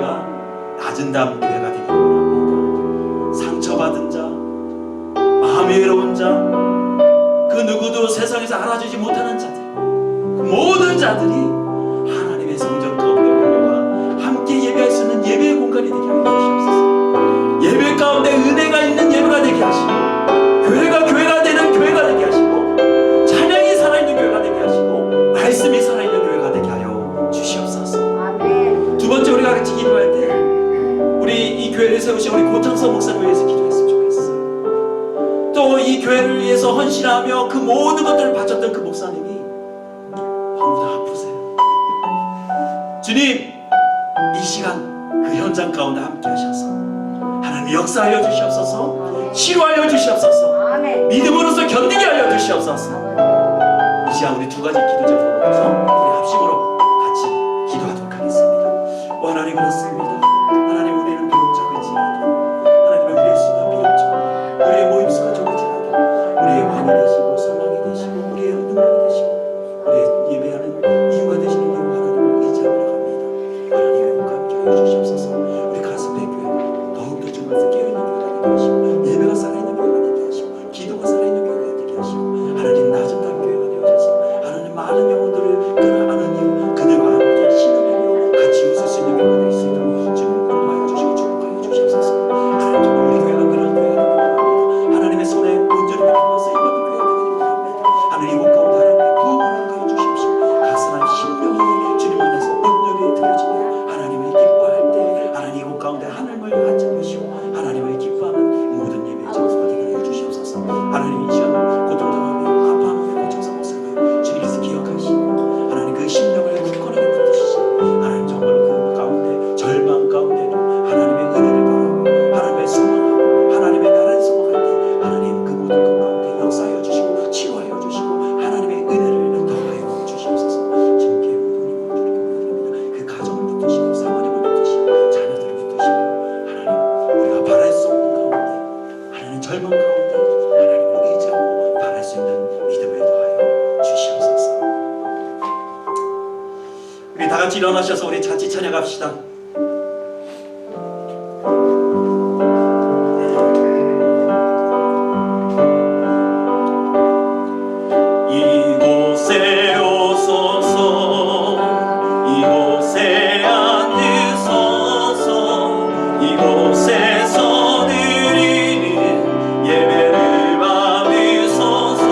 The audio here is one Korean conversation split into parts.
교회가 낮은 담 교회가 되기를 원합니다. 상처받은 자, 마음이 외로운 자, 그 누구도 세상에서 알아주지 못하는 자들, 그 모든 자들이 하나님의 성전 가운데 모여와 함께 예배할 수 있는 예배의 공간이 되게 하여 주시옵소서. 예배 가운데 은혜가 있는 예배가 되게 하시고, 교회가 교회가 되는 교회가 되게 하시고, 찬양이 살아있는 교회가 되게 하시고, 말씀이 살아있는 교회가 되게 하여 주시옵소서. 아멘. 두 번째, 우리가 같이 기도할 때 우리 이 교회를 세우신 우리 고창석 목사를 위해서 기도했으면 좋겠어요. 또 이 교회를 위해서 헌신하며 그 모든 것들을 바쳤던 그 목사님이 너무 다 아프세요. 주님, 이 시간 그 현장 가운데 함께 하셔서 하나님 역사하여 주시옵소서. 치료하여 주시옵소서. 아멘. 믿음으로써 견디게 하여 주시옵소서. 이 시간 우리 두 가지 기도 제목을 놓고서 우리 합심으로 같이 기도하도록 하겠습니다. 오 하나님, 그렇습니다. 하나님, 우리는 비록 작을지라도, 하나님은 우리의 수가 비록 적어, 우리의 모임 수가 적을지라도, 우리의 왕이 되시고 소망이 되시고 우리의 능력이 되시고 우리의 예배하는 이유가 되시는 이유 하나님을 의지하며 갑니다. 하나님의 영과 함께 하여 주시옵소서. 우리 가슴의 교회가 더욱더 주말에서 깨어있는 교회가 되게 하시고, 예배가 살아있는 교회가 되게 하시고, 기도가 살아있는 교회가 되게 하시고, 하나님 낮은 담 교회가 되어져서 하나님 많은 영혼들을 끌어안은 이유, 그들과 함께 신음하며 같이 웃을 수 있는 교회가 될 수 있도록 주님 인도하여 주시고 축복하여 주시옵소서. 하나님, 정말 우리 교회가 그런 교회가 되기를 원합니다. 하나님의 손에 온전히 맡기면서 이런 교회가 되기를 원합니다. 하나님, 이곳 가운데 하나님의 부흥을 허락하여 주십시오. 가슴한 심령이 주님 안에서 온전히 드려지며 하나님을 기뻐할 때 하나님 이곳 가운데 하늘을 한참 보시고 하나님을 기뻐하는 모든 예배의 장소가 되게 하여 주시옵소서. 하나님, 이 시간 고통당하며 아파하며 고통스러운 모습을 주님께서 기억하시고 하나님 그 심령을 굳건하게 붙드시고, 하나님 정말 그 가운데 절망 가운데도 하나님의 은혜를 바라고 하나님의 소망하고 하나님의 나라를 소망할 때 하나님 그 모든 것 가운데 역사하여 주시고 치료하여 주시고 하나님의 은혜를 더하여 주시옵소서. 주님께 모든 힘을 드립니다. 그 가정을 붙드시고 사모님을 붙드시고 자녀들을 붙드시고 하나님, 우리가 바랄 수 없는 가운데, 하나님 절망 가운데 하나님을 의지하고 바랄 수 있는 믿음을 더하여 주시옵소서. 우리 다 같이 일어나셔서 우리 자칫 찬양합시다. 이곳에 오소서, 이곳에 앉으소서, 이곳에서 드리는 예배를 받으소서.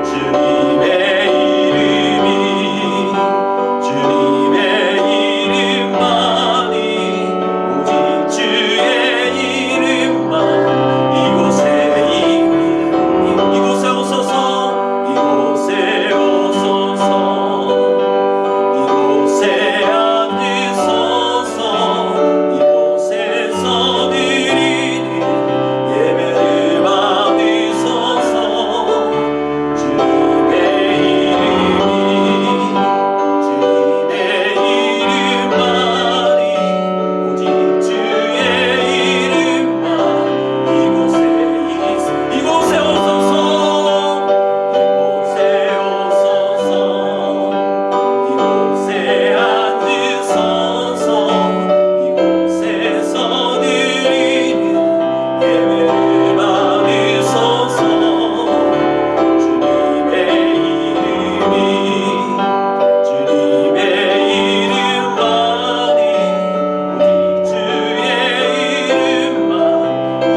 주님의 이름이, 주님의 이름만이, 오직 주의 이름만, 이곳에 오소서, 이곳에 오소서, 이곳에 앉으소서, 이곳에서 드리는 예배를 받으소서. 주님의 이름이, 주님의 이름만이, 오직 주의 이름만, 이곳에 오소서, 이곳에 오소서, 이곳에 앉으소서, 이곳에서 드리는 예배를 받으소서. 주님의 이름이, 주님의 이름만이, 오직 주의 이름만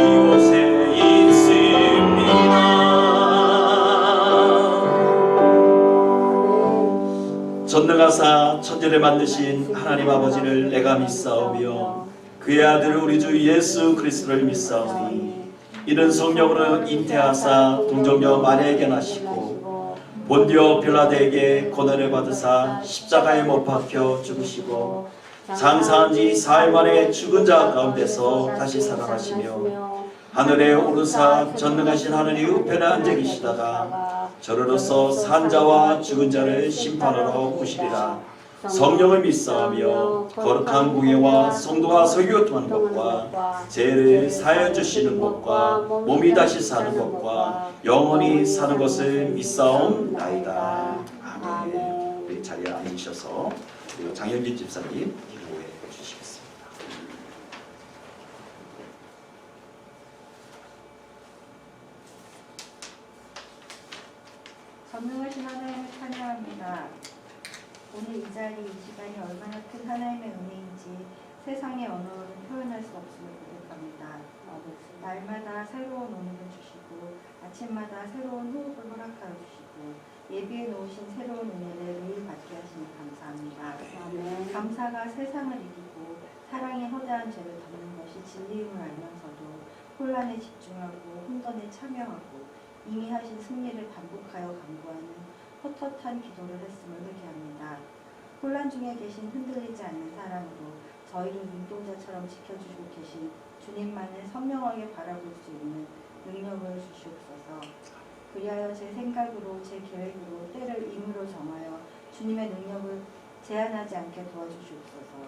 이곳에 있습니다. 전능하사 천지를 만드신 하나님 아버지를 내가 믿사오며 그의 아들 우리 주 예수 그리스도를 믿사오니, 이는 성령으로 잉태하사 동정녀 마리아에게 나시고 본디오 빌라도에게 고난을 받으사 십자가에 못 박혀 죽으시고 장사한 지 사흘 만에 죽은 자 가운데서 다시 살아나시며 하늘에 오르사 전능하신 하느님 우편에 앉아 계시다가 저로서 산 자와 죽은 자를 심판하러 오시리라. 성령을 믿사오며 거룩한 공예와 성도가 설교통하는 것과 죄를 사하여 주시는 것과 몸이 다시 사는 것과 영원히 사는 것을 믿사옵나이다. 아멘. 우리 자리에 앉으셔서 그리고 장현진 집사님 기도해 주시기 전능하신 하나님을 찬양합니다. 오늘 이 자리, 이 시간이 얼마나 큰 하나님의 은혜인지 세상의 언어로는 표현할 수 없음을 고백합니다. 날마다 새로운 오늘을 주시고 아침마다 새로운 호흡을 허락하여 주시고 예비해 놓으신 새로운 은혜를 매일 받게 하시니 감사합니다. 아멘. 감사가 세상을 이기고 사랑의 허다한 죄를 덮는 것이 진리임을 알면서도 혼란에 집중하고 혼돈에 참여하고 이미 하신 승리를 반복하여 간구하는 헛헛한 기도를 했음을 회개합니다. 혼란 중에 계신 흔들리지 않는 사랑으로 저희를 눈동자처럼 지켜주시고 계신 주님만을 선명하게 바라볼 수 있는 능력을 주시옵소서. 그리하여 제 생각으로 제 계획으로 때를 임으로 정하여 주님의 능력을 제한하지 않게 도와주시옵소서.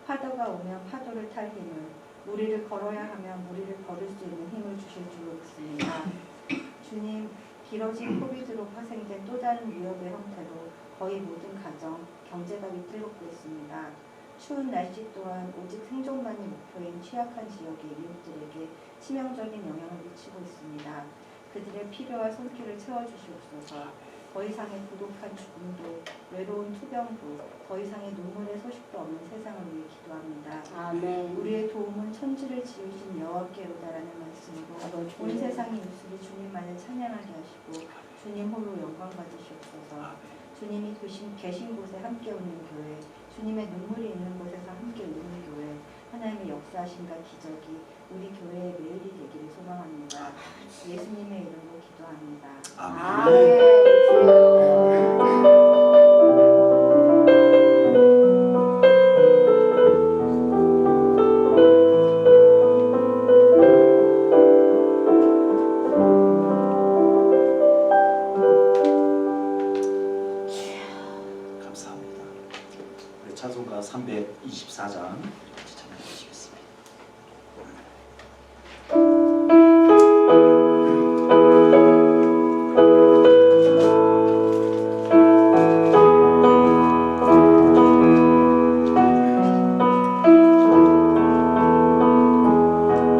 파도가 오면 파도를 탈 힘을, 무리를 걸어야 하면 무리를 걸을 수 있는 힘을 주실 줄로 믿습니다. 주님, 길어진 코비드로 파생된 또 다른 위협의 형태로 거의 모든 가정, 경제가 위태롭고 있습니다. 추운 날씨 또한 오직 생존만이 목표인 취약한 지역의 이웃들에게 치명적인 영향을 미치고 있습니다. 그들의 필요와 손길을 채워주시옵소서. 더 이상의 고독한 죽음도 외로운 투병도 더 이상의 눈물의 소식도 없는 세상을 위해 기도합니다. 아멘. 우리의 도움은 천지를 지으신 여호와께로다라는 말씀으로 온 세상의 입술이 주님만을 찬양하게 하시고 주님 홀로 영광 받으시옵소서. 주님이 계신 곳에 함께 오는 교회, 주님의 눈물이 있는 곳에서 함께 우는 교회, 하나님의 역사하심과 기적이 우리 교회의 매일이 되기를 소망합니다. 예수님의 이름으로 기도합니다. 아멘. 감사합니다. 우리 찬송가 324장 같이 찬양해 주시겠습니다.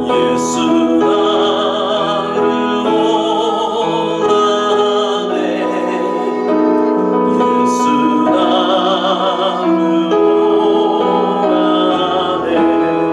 예수 나를 오라네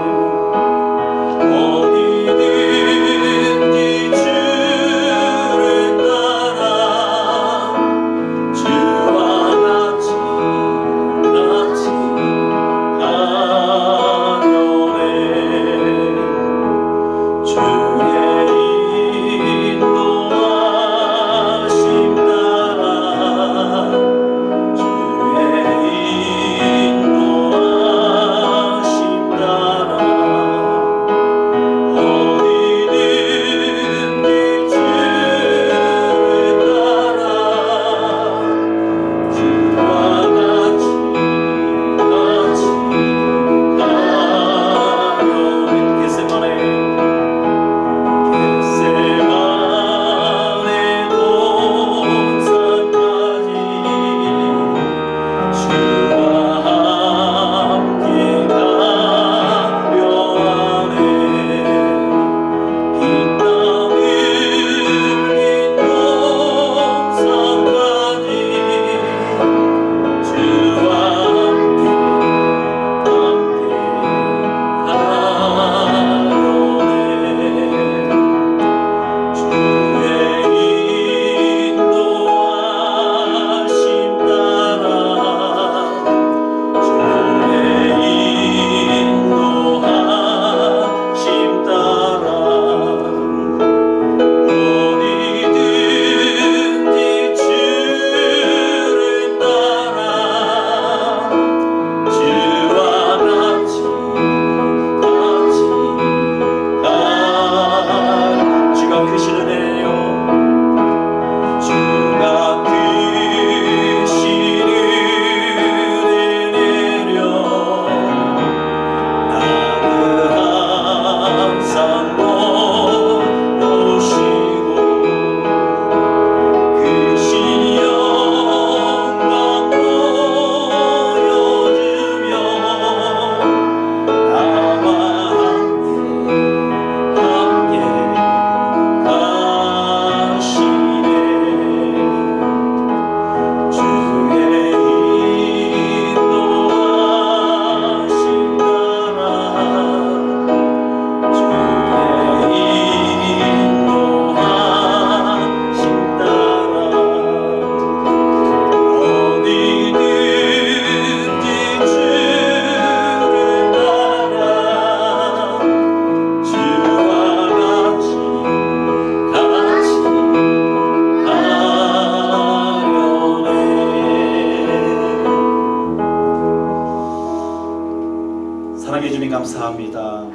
사랑해 주님 감사합니다.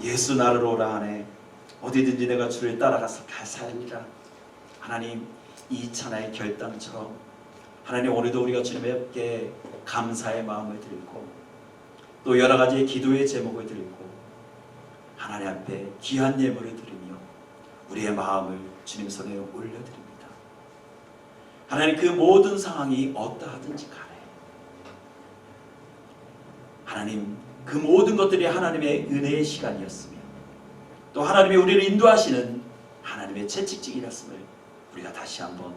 예수 나를 오라 하네. 어디든지 내가 주를 따라가서 가사니라. 하나님, 이 찬양의 결단처럼 하나님 오늘도 우리가 주님께 감사의 마음을 드리고 또 여러 가지의 기도의 제목을 드리고 하나님 앞에 귀한 예물을 드리며 우리의 마음을 주님 손에 올려드립니다. 하나님, 그 모든 상황이 어떠하든지 간에 하나님, 그 모든 것들이 하나님의 은혜의 시간이었으며 또 하나님이 우리를 인도하시는 하나님의 채찍질이었음을 우리가 다시 한번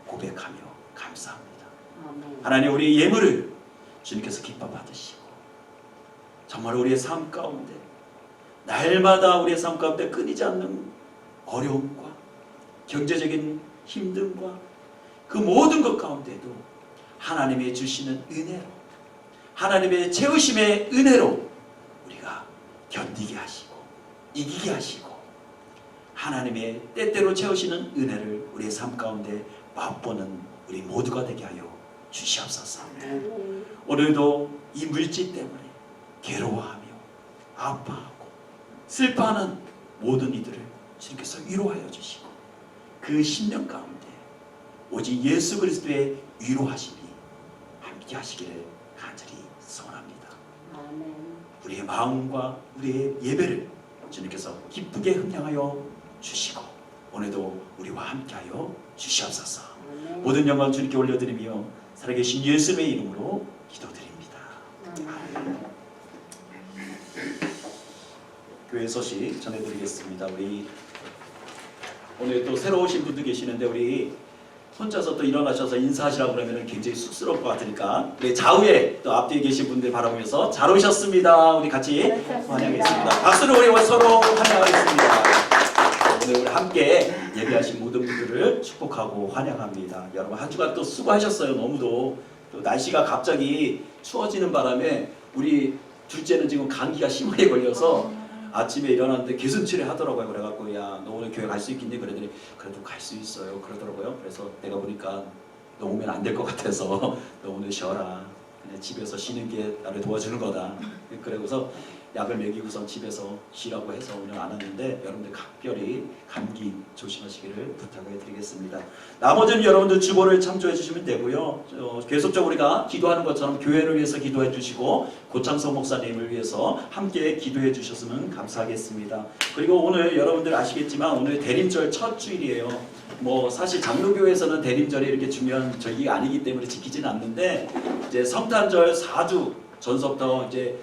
고백하며 감사합니다. 하나님, 우리의 예물을 주님께서 기뻐 받으시고 정말 우리의 삶 가운데 날마다 우리의 삶 가운데 끊이지 않는 어려움과 경제적인 힘듦과 그 모든 것 가운데도 하나님의 주시는 은혜로, 하나님의 채우심의 은혜로 우리가 견디게 하시고 이기게 하시고 하나님의 때때로 채우시는 은혜를 우리의 삶 가운데 맛보는 우리 모두가 되게 하여 주시옵소서. 오늘도 이 물질 때문에 괴로워하며 아파하고 슬퍼하는 모든 이들을 주님께서 위로하여 주시고 그 심령 가운데 오직 예수 그리스도의 위로하심이 함께 하시기를 간절히 소원합니다. 우리의 마음과 우리의 예배를 주님께서 기쁘게 흥량하여 주시고 오늘도 우리와 함께하여 주시옵소서. 모든 영광 주님께 올려드리며 살아계신 예수님의 이름으로 기도드립니다. 교회 소식 전해드리겠습니다. 우리 오늘 또 새로 오신 분도 계시는데 우리 혼자서 또 일어나셔서 인사하시라고 그러면 굉장히 쑥스러울 것 같으니까 우리 좌우에 또 앞뒤에 계신 분들 바라보면서 잘 오셨습니다. 우리 같이 환영하겠습니다. 박수로 우리 서로 환영하겠습니다. 오늘 우리 함께 예배하신 모든 분들을 축복하고 환영합니다. 여러분 한 주간 또 수고하셨어요. 너무도 또 날씨가 갑자기 추워지는 바람에 우리 둘째는 지금 감기가 심하게 걸려서 아침에 일어났는데 개순치레 하더라고요. 그래갖고 야, 너 오늘 교회 갈 수 있겠니? 그러더니 그래도 갈 수 있어요. 그러더라고요. 그래서 내가 보니까 너 오면 안 될 것 같아서 너 오늘 쉬어라. 그냥 집에서 쉬는 게 나를 도와주는 거다. 그러고서 약을 먹이고선 집에서 쉬라고 해서 오늘 안 왔는데 여러분들 각별히 감기 조심하시기를 부탁을 드리겠습니다. 나머지는 여러분들 주보를 참조해 주시면 되고요. 계속적으로 우리가 기도하는 것처럼 교회를 위해서 기도해 주시고 고창성 목사님을 위해서 함께 기도해 주셨으면 감사하겠습니다. 그리고 오늘 여러분들 아시겠지만 오늘 대림절 첫 주일이에요. 뭐 사실 장로교회에서는 대림절이 이렇게 중요한 절기가 아니기 때문에 지키지는 않는데 이제 성탄절 4주 전서부터 이제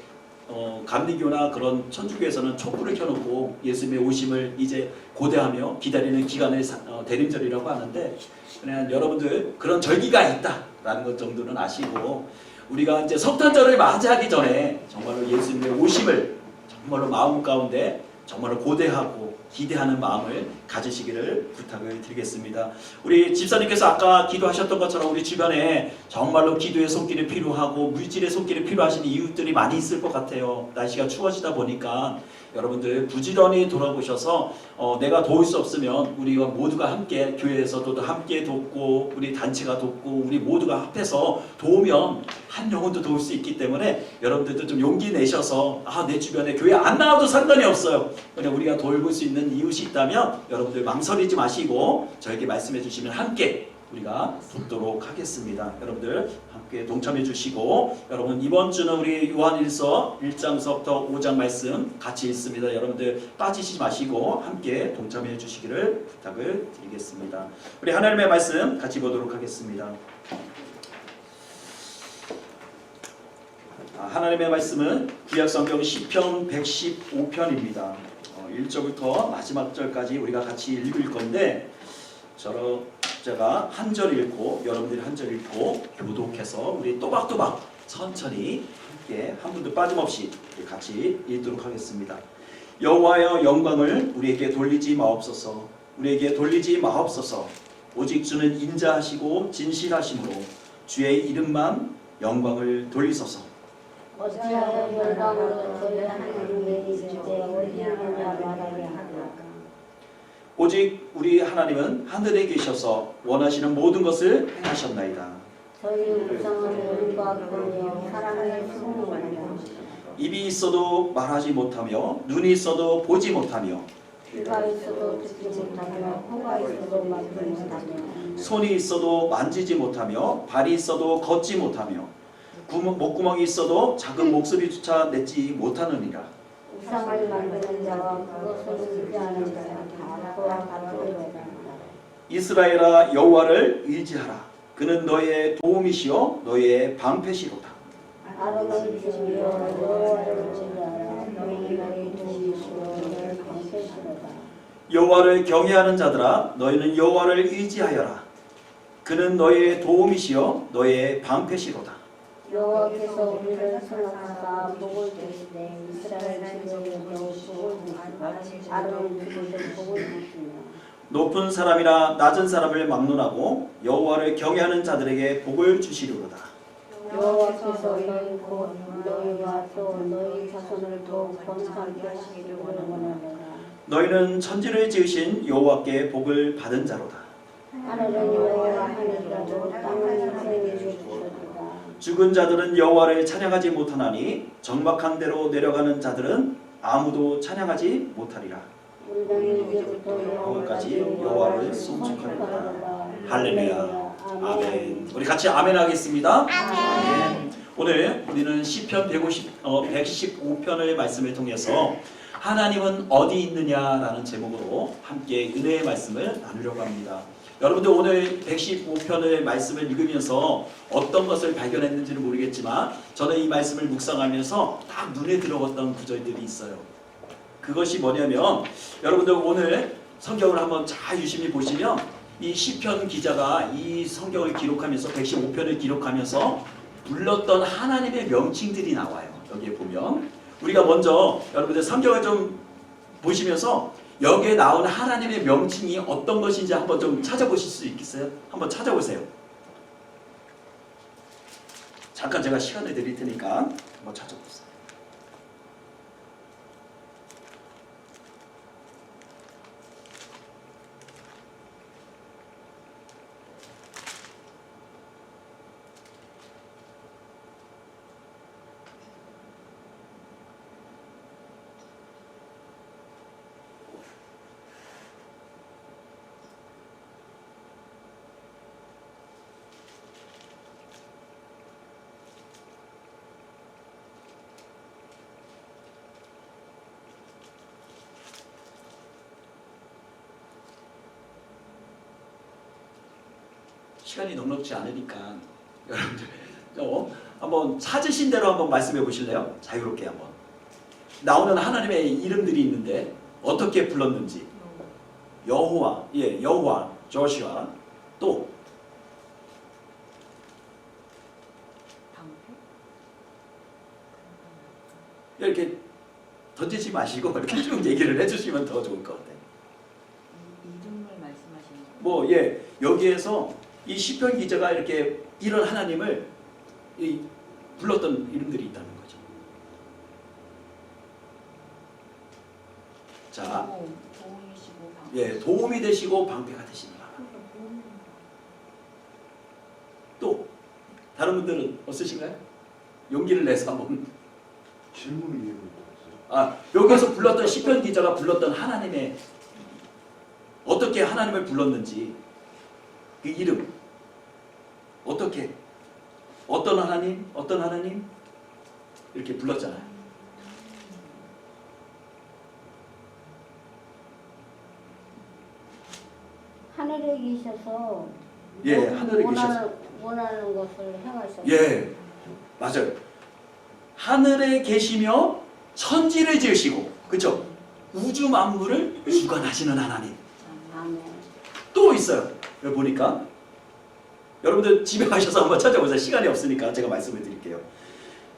감리교나 그런 천주교에서는 촛불을 켜놓고 예수님의 오심을 이제 고대하며 기다리는 기간을 대림절이라고 하는데 그냥 여러분들 그런 절기가 있다라는 것 정도는 아시고 우리가 이제 성탄절을 맞이하기 전에 정말로 예수님의 오심을 정말로 마음 가운데 정말로 고대하고 기대하는 마음을 가지시기를 부탁을 드리겠습니다. 우리 집사님께서 아까 기도하셨던 것처럼 우리 주변에 정말로 기도의 손길이 필요하고 물질의 손길이 필요하신 이웃들이 많이 있을 것 같아요. 날씨가 추워지다 보니까 여러분들 부지런히 돌아보셔서 내가 도울 수 없으면 우리가 모두가 함께 교회에서도 함께 돕고 우리 단체가 돕고 우리 모두가 합해서 도우면 한 영혼도 도울 수 있기 때문에 여러분들도 좀 용기 내셔서 내 주변에 교회 안 나와도 상관이 없어요. 그냥 우리가 돌볼 수 있는 이웃이 있다면 여러분들 망설이지 마시고 저에게 말씀해 주시면 함께 우리가 돕도록 하겠습니다. 여러분들 함께 동참해 주시고 여러분 이번 주는 우리 요한일서 1장서부터 5장 말씀 같이 읽습니다. 여러분들 빠지시지 마시고 함께 동참해 주시기를 부탁을 드리겠습니다. 우리 하나님의 말씀 같이 보도록 하겠습니다. 하나님의 말씀은 구약성경 시편 115편입니다. 1절부터 마지막 절까지 우리가 같이 읽을 건데 제가 한 절 읽고 여러분들이 한 절 읽고 교독해서 우리 또박또박 천천히 함께 한 분도 빠짐없이 같이 읽도록 하겠습니다. 여호와여 영광을 우리에게 돌리지 마옵소서. 우리에게 돌리지 마옵소서. 오직 주는 인자하시고 진실하심으로 주의 이름만 영광을 돌리소서. 어찌하여 열방으로 저희 하나님의 이제 올리느냐 말하게 하라. 오직 우리 하나님은 하늘에 계셔서 원하시는 모든 것을 행하셨나이다. 저희 우상은 은과 금이요 사랑의 승리하며 입이 있어도 말하지 못하며 눈이 있어도 보지 못하며 귀가 있어도 듣지 못하며 코가 있어도 맡지 못하며 손이 있어도 만지지 못하며 발이 있어도 걷지 못하며 목구멍이 있어도 작은 목소리조차 내지 못하느니라. 우상을 만드는 자와 그것을 의지하는 자가 다 그와 같으리라. 이스라엘아 여호와를 의지하라. 그는 너의 도움이시요 너의 방패시로다. 아론을 주여 여호와를 의지하라. 너희 나의 도움이시여 너의 방패시로다. 여호와를 경외하는 자들아 너희는 여호와를 의지하여라. 그는 너의 도움이시요 너의 방패시로다. 여호와께서 우리를 생각하사 복을 주시되 이스라엘 지도에 복을 주시고 아론을 주시되 복을 주시며 높은 사람이나 낮은 사람을 막론하고 여호와를 경외하는 자들에게 복을 주시리로다. 여호와께서 너희 곧 너희와 또 너희 자손을 더욱 번성하게 하시기를 원하노라. 너희는 천지를 지으신 여호와께 복을 받은 자로다. 하늘은 여호와 하늘이라도 땅은 인생에게 주셨도다. 죽은 자들은 여호와를 찬양하지 못하나니 적막한 데로 내려가는 자들은 아무도 찬양하지 못하리라. 우리는 이제부터 영원까지 여호와를 송축하리라. 할렐루야. 아멘. 우리 같이 아멘 하겠습니다. 아멘. 오늘 우리는 시편 115편의 말씀을 통해서 하나님은 어디 있느냐라는 제목으로 함께 은혜의 말씀을 나누려고 합니다. 여러분들 오늘 115편의 말씀을 읽으면서 어떤 것을 발견했는지는 모르겠지만 저는 이 말씀을 묵상하면서 딱 눈에 들어왔던 구절들이 있어요. 그것이 뭐냐면 여러분들 오늘 성경을 한번 잘 유심히 보시면 이 시편 기자가 이 성경을 기록하면서 115편을 기록하면서 불렀던 하나님의 명칭들이 나와요. 여기에 보면 우리가 먼저 여러분들 성경을 좀 보시면서 여기에 나온 하나님의 명칭이 어떤 것인지 한번 좀 찾아보실 수 있겠어요? 한번 찾아보세요. 잠깐 제가 시간을 드릴 테니까 한번 찾아보세요. 시간이 넉넉지 않으니까 여러분들 한번 찾으신 대로 한번 말씀해 보실래요? 자유롭게 한번. 나오는 하나님의 이름들이 있는데 어떻게 불렀는지. 여호와, 여호와, 조슈아, 또 이렇게 던지지 마시고 이렇게 좀 얘기를 해주시면 더 좋을 것 같아요. 이름을 말씀하시는 거예요? 뭐 여기에서 이 시편 기자가 이렇게 이런 하나님을 불렀던 이름들이 있다는 거죠. 자, 도움이시고 방패. 도움이 되시고 방패가 되시는 하나님. 또 다른 분들은 없으신가요? 용기를 내서 한번. 질문을 이해를 못했어요. 여기서 불렀던 시편 기자가 불렀던 하나님의 어떻게 하나님을 불렀는지 그 이름 어떻게 어떤 하나님 이렇게 불렀잖아요. 하늘에 계셔서 하늘에 계셔서 원하는 것을 행하셨어요. 맞아요. 하늘에 계시며 천지를 지으시고 그렇죠? 우주 만물을 주관하시는 하나님. 아멘. 또 있어요. 여기 보니까 여러분들 집에 가셔서 한번 찾아보세요. 시간이 없으니까 제가 말씀을 드릴게요.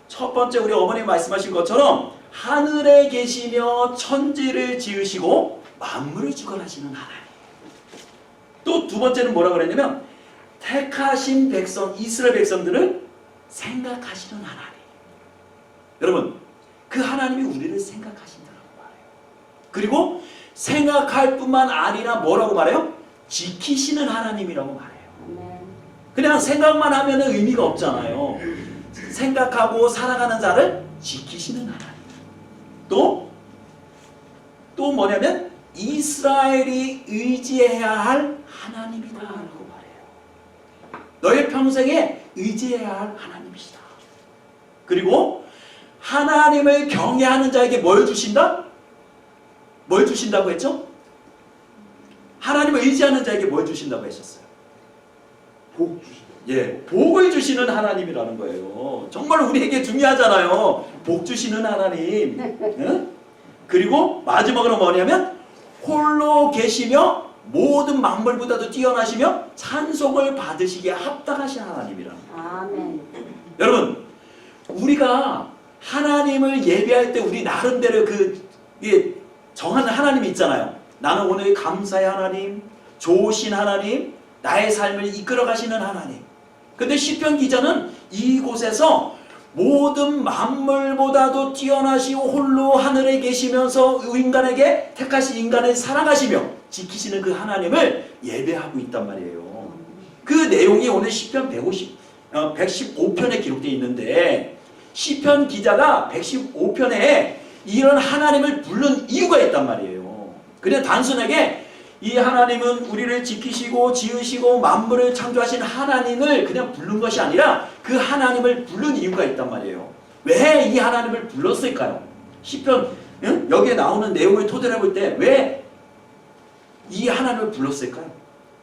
첫 번째 우리 어머니 말씀하신 것처럼 하늘에 계시며 천지를 지으시고 만물을 주관하시는 하나님. 또 두 번째는 뭐라고 그랬냐면 택하신 백성 이스라엘 백성들을 생각하시는 하나님. 여러분 그 하나님이 우리를 생각하신다고 말해요. 그리고 생각할 뿐만 아니라 뭐라고 말해요? 지키시는 하나님이라고 말해요. 아멘. 그냥 생각만 하면 의미가 없잖아요. 생각하고 살아가는 자를 지키시는 또 뭐냐면 이스라엘이 의지해야 할 하나님이다 라고 말해요. 너의 평생에 의지해야 할 하나님이시다. 그리고 하나님을 경외하는 자에게 뭘 주신다? 뭘 주신다고 했죠? 하나님을 의지하는 자에게 뭘 주신다고 하셨어요? 복 주시다. 예, 복을 주시는 하나님이라는 거예요. 정말 우리에게 중요하잖아요. 복 주시는 하나님. 응? 그리고 마지막으로 뭐냐면 홀로 계시며 모든 만물보다도 뛰어나시며 찬송을 받으시기에 합당하신 하나님이라는 거예요. 아멘. 여러분, 우리가 하나님을 예배할 때 우리 나름대로 정하는 하나님이 있잖아요. 나는 오늘 감사의 하나님, 좋으신 하나님, 나의 삶을 이끌어 가시는 하나님. 근데 시편 기자는 이곳에서 모든 만물보다도 뛰어나시고 홀로 하늘에 계시면서 인간에게 택하신 인간을 사랑하시며 지키시는 그 하나님을 예배하고 있단 말이에요. 그 내용이 오늘 시편 115편에 기록되어 있는데, 시편 기자가 115편에 이런 하나님을 부른 이유가 있단 말이에요. 그냥 단순하게 이 하나님은 우리를 지키시고 지으시고 만물을 창조하신 하나님을 그냥 부른 것이 아니라 그 하나님을 부른 이유가 있단 말이에요. 왜 이 하나님을 불렀을까요? 시편 여기에 나오는 내용을 토대로 볼 때 왜 이 하나님을 불렀을까요?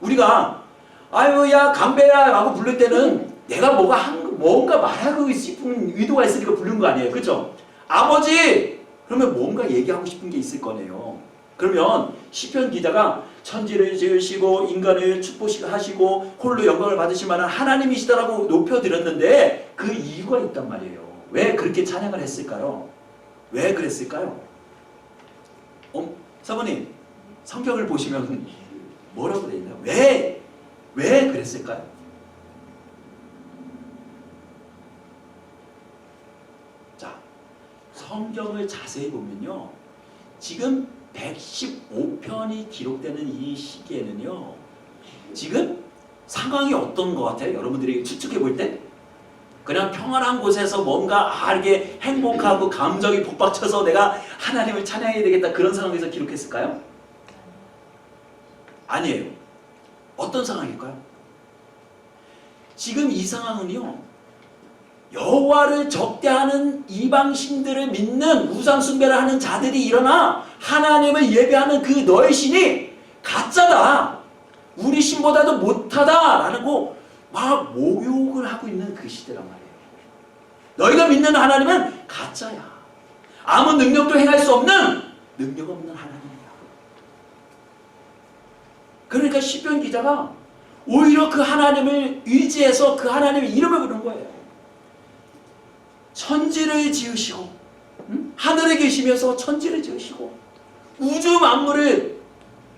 우리가 아유 야 감배야 라고 부를 때는 내가 뭔가 말하고 싶은 의도가 있으니까 부른 거 아니에요. 그렇죠? 아버지! 그러면 뭔가 얘기하고 싶은 게 있을 거네요. 그러면 시편 기자가 천지를 지으시고 인간을 축복하시고 홀로 영광을 받으실 만한 하나님이시다라고 높여드렸는데 그 이유가 있단 말이에요. 왜 그렇게 찬양을 했을까요? 왜 그랬을까요? 사모님 성경을 보시면 뭐라고 되어 있나요? 왜 그랬을까요? 자, 성경을 자세히 보면요, 지금 115편이 기록되는 이 시기에는요, 지금 상황이 어떤 것 같아요? 여러분들이 추측해 볼 때? 그냥 평안한 곳에서 뭔가 이렇게 행복하고 감정이 북받쳐서 내가 하나님을 찬양해야 되겠다 그런 상황에서 기록했을까요? 아니에요. 어떤 상황일까요? 지금 이 상황은요, 여호와를 적대하는 이방신들을 믿는 우상 숭배를 하는 자들이 일어나 하나님을 예배하는 그 너의 신이 가짜다, 우리 신보다도 못하다라는 거 막 모욕을 하고 있는 그 시대란 말이에요. 너희가 믿는 하나님은 가짜야, 아무 능력도 행할 수 없는 능력 없는 하나님이야. 그러니까 시편 기자가 오히려 그 하나님을 의지해서 그 하나님의 이름을 부르는 거예요. 천지를 지으시고 하늘에 계시면서 천지를 지으시고 우주 만물을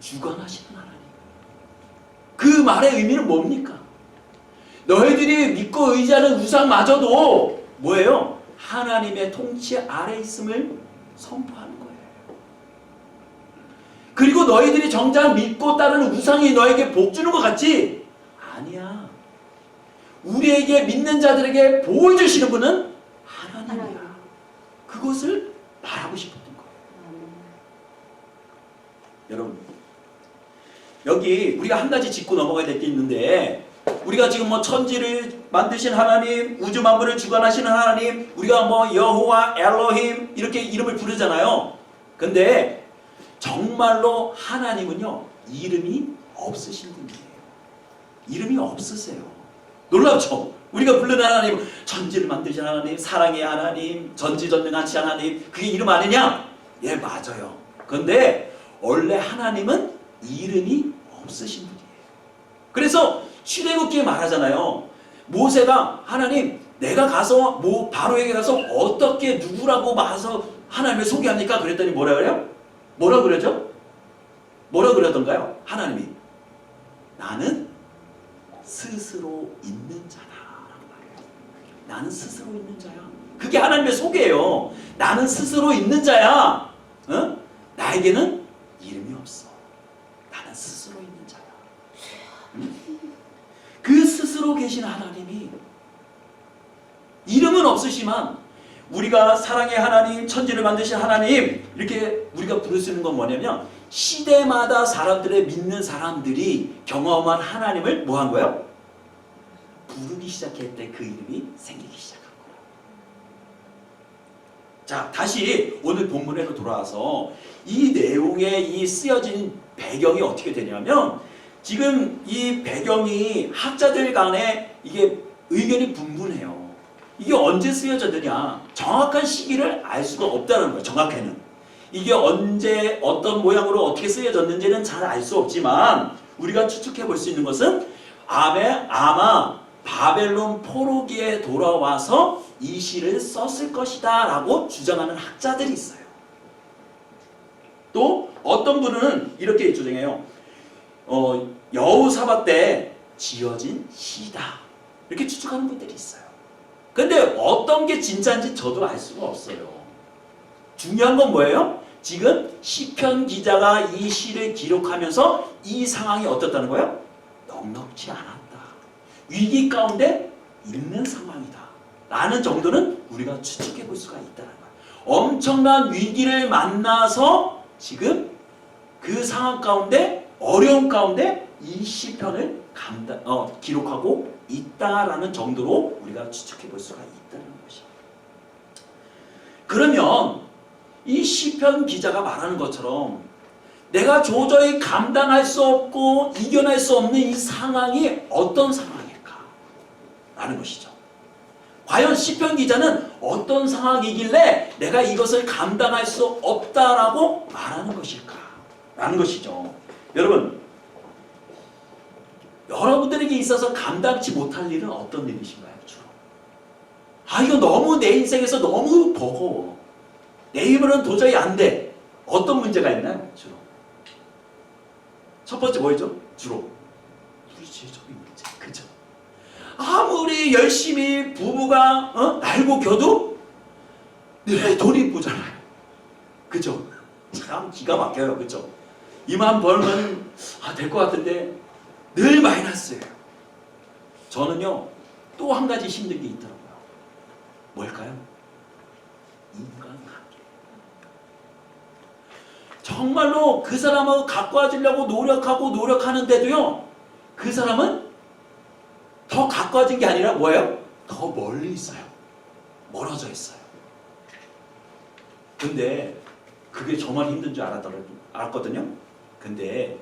주관하시는 하나님. 그 말의 의미는 뭡니까? 너희들이 믿고 의지하는 우상마저도 뭐예요? 하나님의 통치 아래 있음을 선포하는 거예요. 그리고 너희들이 정작 믿고 따르는 우상이 너에게 복 주는 것 같지? 아니야. 우리에게 믿는 자들에게 복을 주시는 분은 하나님이야. 그것을 말하고 싶었던 거예요. 여러분, 여기 우리가 한 가지 짚고 넘어가야 될 게 있는데, 우리가 지금 뭐 천지를 만드신 하나님, 우주 만물을 주관하시는 하나님, 우리가 뭐 여호와, 엘로힘 이렇게 이름을 부르잖아요. 근데 정말로 하나님은요, 이름이 없으신 분이에요. 이름이 없으세요. 놀랍죠? 우리가 부르는 하나님, 천지를 만드신 하나님, 사랑의 하나님, 전지전능하신 하나님, 그게 이름 아니냐? 예, 맞아요. 그런데 원래 하나님은 이름이 없으신 분이에요. 그래서 출애굽기에 말하잖아요. 모세가 하나님, 내가 가서 바로에게 가서 어떻게 누구라고 말해서 하나님을 소개합니까? 그랬더니 뭐라 그래요? 뭐라 그러죠? 뭐라 그러던가요? 하나님이 나는 스스로 있는 자다라고 말해요. 나는 스스로 있는 자야. 그게 하나님의 소개예요. 나는 스스로 있는 자야. 어? 나에게는 이름이 없어. 나는 스스로 있는 자야. 그 스스로 계신 하나님이 이름은 없으시만 우리가 사랑의 하나님, 천지를 만드신 하나님 이렇게 우리가 부를 수 있는 건 뭐냐면 시대마다 사람들의 믿는 사람들이 경험한 하나님을 뭐 한 거예요? 부르기 시작할 때 그 이름이 생기기 시작한 거예요. 자, 다시 오늘 본문으로 돌아와서 이 내용에 이 쓰여진 배경이 어떻게 되냐면 지금 이 배경이 학자들 간에 이게 의견이 분분해요. 이게 언제 쓰여졌느냐 정확한 시기를 알 수가 없다는 거예요. 정확히는 이게 언제 어떤 모양으로 어떻게 쓰여졌는지는 잘 알 수 없지만 우리가 추측해 볼 수 있는 것은 아마 바벨론 포로기에 돌아와서 이 시를 썼을 것이다 라고 주장하는 학자들이 있어요. 또 어떤 분은 이렇게 주장해요. 여호사밧 때 지어진 시다 이렇게 추측하는 분들이 있어요. 근데 어떤 게 진짜인지 저도 알 수가 없어요. 중요한 건 뭐예요? 지금 시편 기자가 이 시를 기록하면서 이 상황이 어떻다는 거예요? 넉넉지 않았다. 위기 가운데 있는 상황이다. 라는 정도는 우리가 추측해 볼 수가 있다는 거예요. 엄청난 위기를 만나서 지금 그 상황 가운데 어려운 가운데 이 시편을 기록하고 있다라는 정도로 우리가 추측해 볼 수가 있다는 것이에요. 그러면 이 시편 기자가 말하는 것처럼 내가 도저히 감당할 수 없고 이겨낼 수 없는 이 상황이 어떤 상황일까? 라는 것이죠. 과연 시편 기자는 어떤 상황이길래 내가 이것을 감당할 수 없다라고 말하는 것일까? 라는 것이죠. 여러분들에게 있어서 감당치 못할 일은 어떤 일이신가요? 주로? 이거 너무 내 인생에서 너무 버거워. 내 힘으로는 도저히 안 돼. 어떤 문제가 있나요? 주로. 첫 번째 뭐였죠? 주로. 우리 지혜적인 문제. 그죠? 아무리 열심히 부부가 날고 겨도 늘 돈이 부자라요. 그죠? 참 기가 막혀요. 그죠? 이만 벌면 될 것 같은데 늘 마이너스예요. 저는요 또 한 가지 힘든 게 있더라고요. 뭘까요? 인간관계. 정말로 그 사람하고 가까워지려고 노력하는데도요 그 사람은 더 가까워진 게 아니라 뭐예요? 더 멀리 있어요. 멀어져 있어요. 근데 그게 정말 힘든 줄 알았거든요. 근데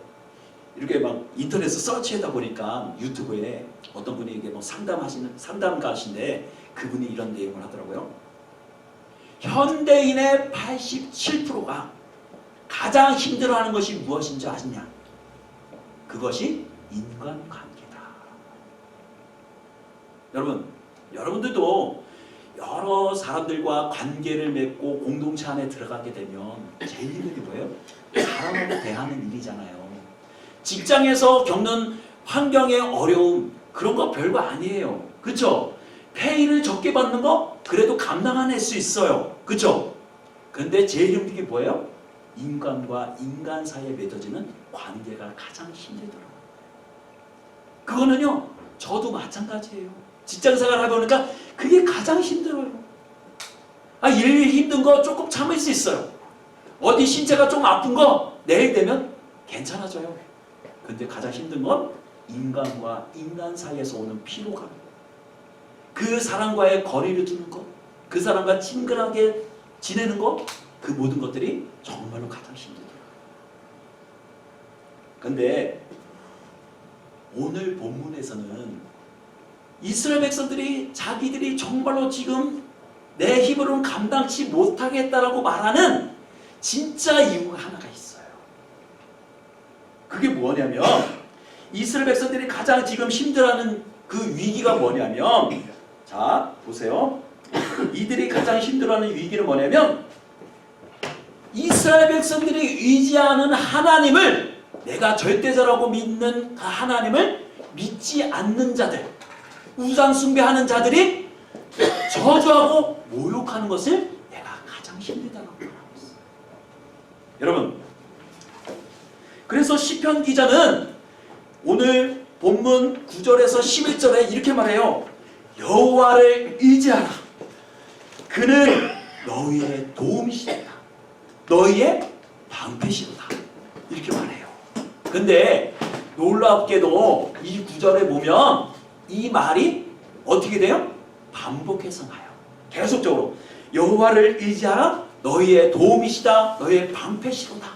이렇게 막 인터넷에 서치하다 보니까 유튜브에 어떤 분이 이게 뭐 상담가신데 그분이 이런 내용을 하더라고요. 현대인의 87%가 가장 힘들어하는 것이 무엇인지 아시냐? 그것이 인간관계다. 여러분들도 여러 사람들과 관계를 맺고 공동체 안에 들어가게 되면 제일 힘든 게 뭐예요? 사람하고 대하는 일이잖아요. 직장에서 겪는 환경의 어려움 그런 거 별거 아니에요. 그렇죠? 페이를 적게 받는 거 그래도 감당해낼 수 있어요. 그렇죠? 근데 제일 힘든 게 뭐예요? 인간과 인간 사이에 맺어지는 관계가 가장 힘들더라고요. 그거는요 저도 마찬가지예요. 직장생활 해보니까 그게 가장 힘들어요. 일 힘든 거 조금 참을 수 있어요. 어디 신체가 좀 아픈 거 내일 되면 괜찮아져요. 근데 가장 힘든 건 인간과 인간 사이에서 오는 피로감. 그 사람과의 거리를 두는 것, 그 사람과 친근하게 지내는 것, 그 모든 것들이 정말로 가장 힘들더라고요. 근데 오늘 본문에서는 이스라엘 백성들이 자기들이 정말로 지금 내 힘으로는 감당치 못하겠다라고 말하는 진짜 이유가 하나가 있어요. 그게 뭐냐면 이스라엘 백성들이 가장 지금 힘들어하는 그 위기가 뭐냐면 자 보세요. 이들이 가장 힘들어하는 위기는 뭐냐면 이스라엘 백성들이 의지하는 하나님을 내가 절대자라고 믿는 그 하나님을 믿지 않는 자들 우상 숭배하는 자들이 저주하고 모욕하는 것을 내가 가장 힘들다고 말하고 있어요. 여러분 그래서 시편 기자는 오늘 본문 9절에서 11절에 이렇게 말해요. 여호와를 의지하라. 그는 너희의 도움이시다. 너희의 방패시로다. 이렇게 말해요. 근데 놀랍게도 이 구절에 보면 이 말이 어떻게 돼요? 반복해서 나요. 계속적으로 여호와를 의지하라. 너희의 도움이시다. 너희의 방패시로다.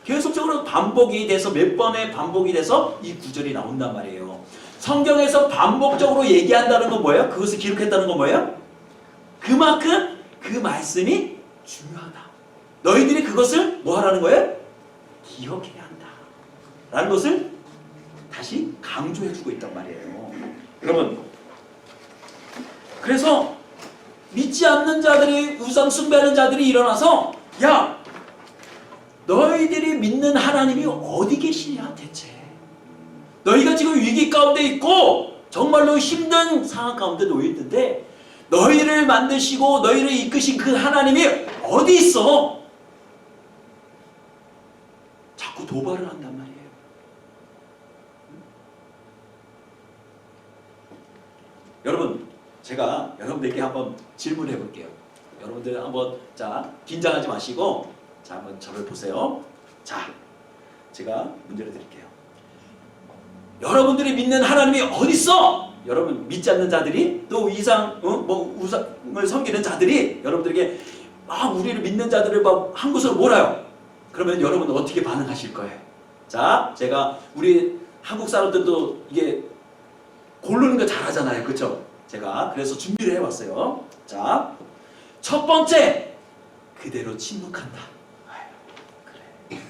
계속적으로 반복이 돼서 몇 번의 반복이 돼서 이 구절이 나온단 말이에요. 성경에서 반복적으로 얘기한다는 건 뭐예요? 그것을 기록했다는 건 뭐예요? 그만큼 그 말씀이 중요하다. 너희들이 그것을 뭐 하라는 거예요? 기억해야 한다. 라는 것을 다시 강조해주고 있단 말이에요. 여러분, 그래서 믿지 않는 자들이, 우상 숭배하는 자들이 일어나서 야, 너희들이 믿는 하나님이 어디 계시냐 대체. 너희가 지금 위기 가운데 있고 정말로 힘든 상황 가운데 놓여 있는데 너희를 만드시고 너희를 이끄신 그 하나님이 어디 있어? 자꾸 도발을 한단 말이에요. 여러분, 제가 여러분들께 한번 질문해 볼게요. 여러분들 한번, 자, 긴장하지 마시고, 자, 한번 저를 보세요. 자, 제가 문제를 드릴게요. 여러분들이 믿는 하나님이 어디 있어? 여러분, 믿지 않는 자들이, 또 우상을 섬기는 자들이 여러분들에게 막 우리를 믿는 자들을 막 한 곳으로 몰아요. 그러면 여러분은 어떻게 반응하실 거예요? 자, 제가 우리 한국 사람들도 이게 고르는 거 잘하잖아요. 그렇죠? 제가 그래서 준비를 해봤어요. 자, 첫 번째, 그대로 침묵한다. 아유, 그래,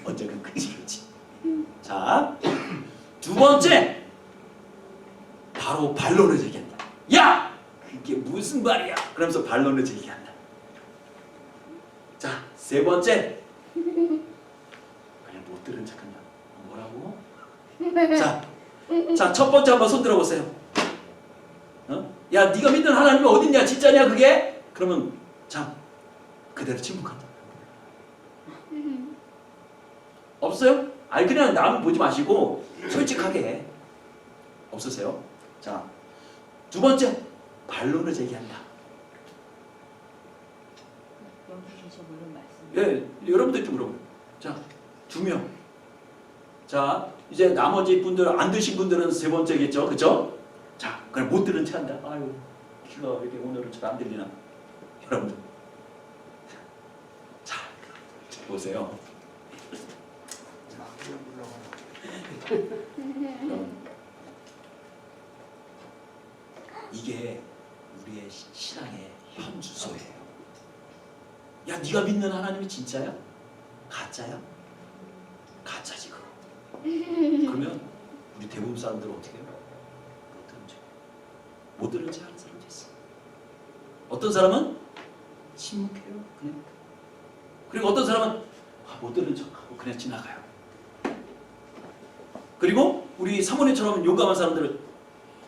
언젠간 그치겠지. 자, 두 번째, 바로 반론을 제기한다. 야! 그게 무슨 말이야? 그러면서 반론을 제기한다. 자, 세 번째, 그냥 못 들은 척한다. 뭐라고? 자, 첫 번째 한번 손 들어보세요. 야, 네가 믿는 하나님이 어딨냐? 진짜냐 그게? 그러면 자, 그대로 침묵한다. 없어요? 아니, 그냥 남 보지 마시고 솔직하게. 없으세요? 자, 두 번째, 반론을 제기한다. 여기 계셔 물론 말씀. 예, 여러분들도 물어보요. 자, 2명. 자, 이제 나머지 분들, 안 드신 분들은 세 번째겠죠, 그렇죠? 자, 그냥 못 들은 채 한다. 아유, 귀가 이렇게 오늘은 잘 안 들리나? 여러분들. 자, 보세요. 이게 우리의 신앙의 현주소예요. 야, 네가 믿는 하나님이 진짜야? 가짜야? 가짜지 그거. 그러면 우리 대부분 사람들은 어떻게 해요? 못 들은 채 하는 사람도 있어. 어떤 사람은 침묵해요. 그냥. 그리고 어떤 사람은 못 들은 척하고 그냥 지나가요. 그리고 우리 사모님처럼 용감한 사람들은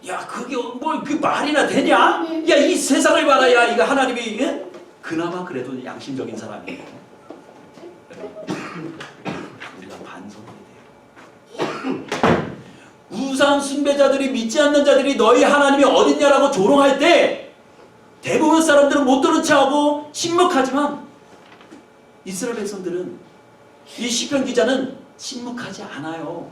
야, 그게 뭐 그 말이나 되냐? 야, 이 세상을 봐라. 야, 이거 하나님이, 예? 그나마 그래도 양심적인 사람이에요. 우리가 반성해야 돼요. 우상 숭배자들이, 믿지 않는 자들이 너희 하나님이 어딨냐라고 조롱할 때 대부분 사람들은 못 들은 척하고 침묵하지만 이스라엘 백성들은, 이 시편 기자는 침묵하지 않아요.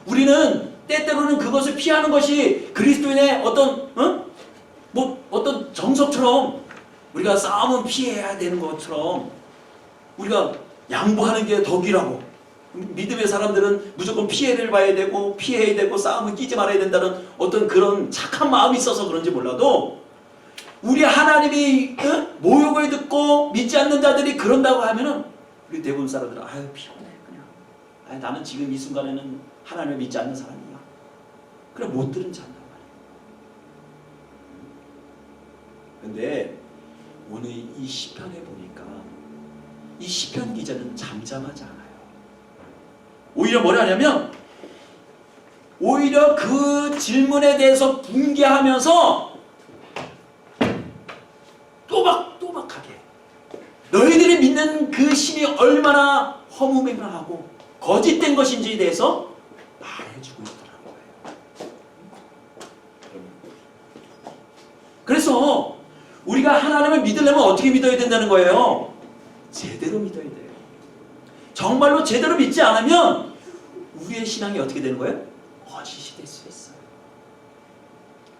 우리는 때때로는 그것을 피하는 것이 그리스도인의 어떤 정석처럼, 우리가 싸움은 피해야 되는 것처럼 우리가 양보하는 게 덕이라고, 믿음의 사람들은 무조건 피해를 봐야 되고 피해야 되고 싸움을 끼지 말아야 된다는 어떤 그런 착한 마음이 있어서 그런지 몰라도, 우리 하나님이 모욕을 듣고 믿지 않는 자들이 그런다고 하면은 우리 대부분 사람들은 아유, 피곤해 그냥. 아유, 나는 지금 이 순간에는 하나님을 믿지 않는 사람이야. 그래, 못 들은 척 한단 말이에요. 근데 오늘 이 시편에 보니까 이 시편 기자는 잠잠하지 않아요. 오히려 뭘 하냐면, 오히려 그 질문에 대해서 분개하면서 또박또박하게 너희들이 믿는 그 신이 얼마나 허무맹랑하고 거짓된 것인지에 대해서 말해주고 있더라는 거예요. 그래서 우리가 우리가 하나님을 믿으려면 어떻게 믿어야 된다는 거예요? 제대로 믿어야 돼요. 정말로 제대로 믿지 않으면 우리의 신앙이 어떻게 되는 거예요? 거짓이 될 수 있어요.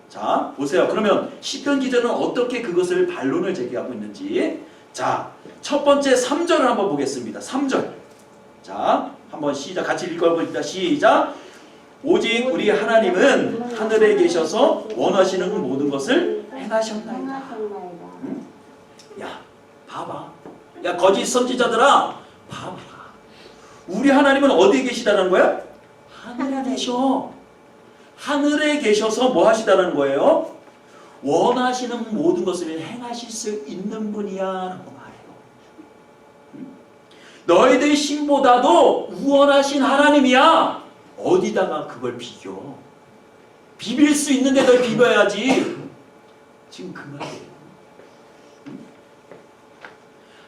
자, 보세요. 그러면 시편 기자는 어떻게 그것을 반론을 제기하고 있는지. 자, 첫 번째 3절을 한번 보겠습니다. 3절. 자, 한번 시작. 같이 읽어봅니다. 시작. 오직 우리 하나님은 하늘에 계셔서 원하시는 모든 것을 행하셨나이다. 응? 야, 봐봐. 야, 거짓 선지자들아, 봐봐. 우리 하나님은 어디에 계시다는 거야? 하늘에 계셔. 하늘에 계셔서 뭐 하시다는 거예요? 원하시는 모든 것을 행하실 수 있는 분이야 라고 말해요. 너희들 신보다도 우월하신 하나님이야. 어디다가 그걸 비교? 비빌 수 있는데 널 비벼야지. 지금 그 말이에요.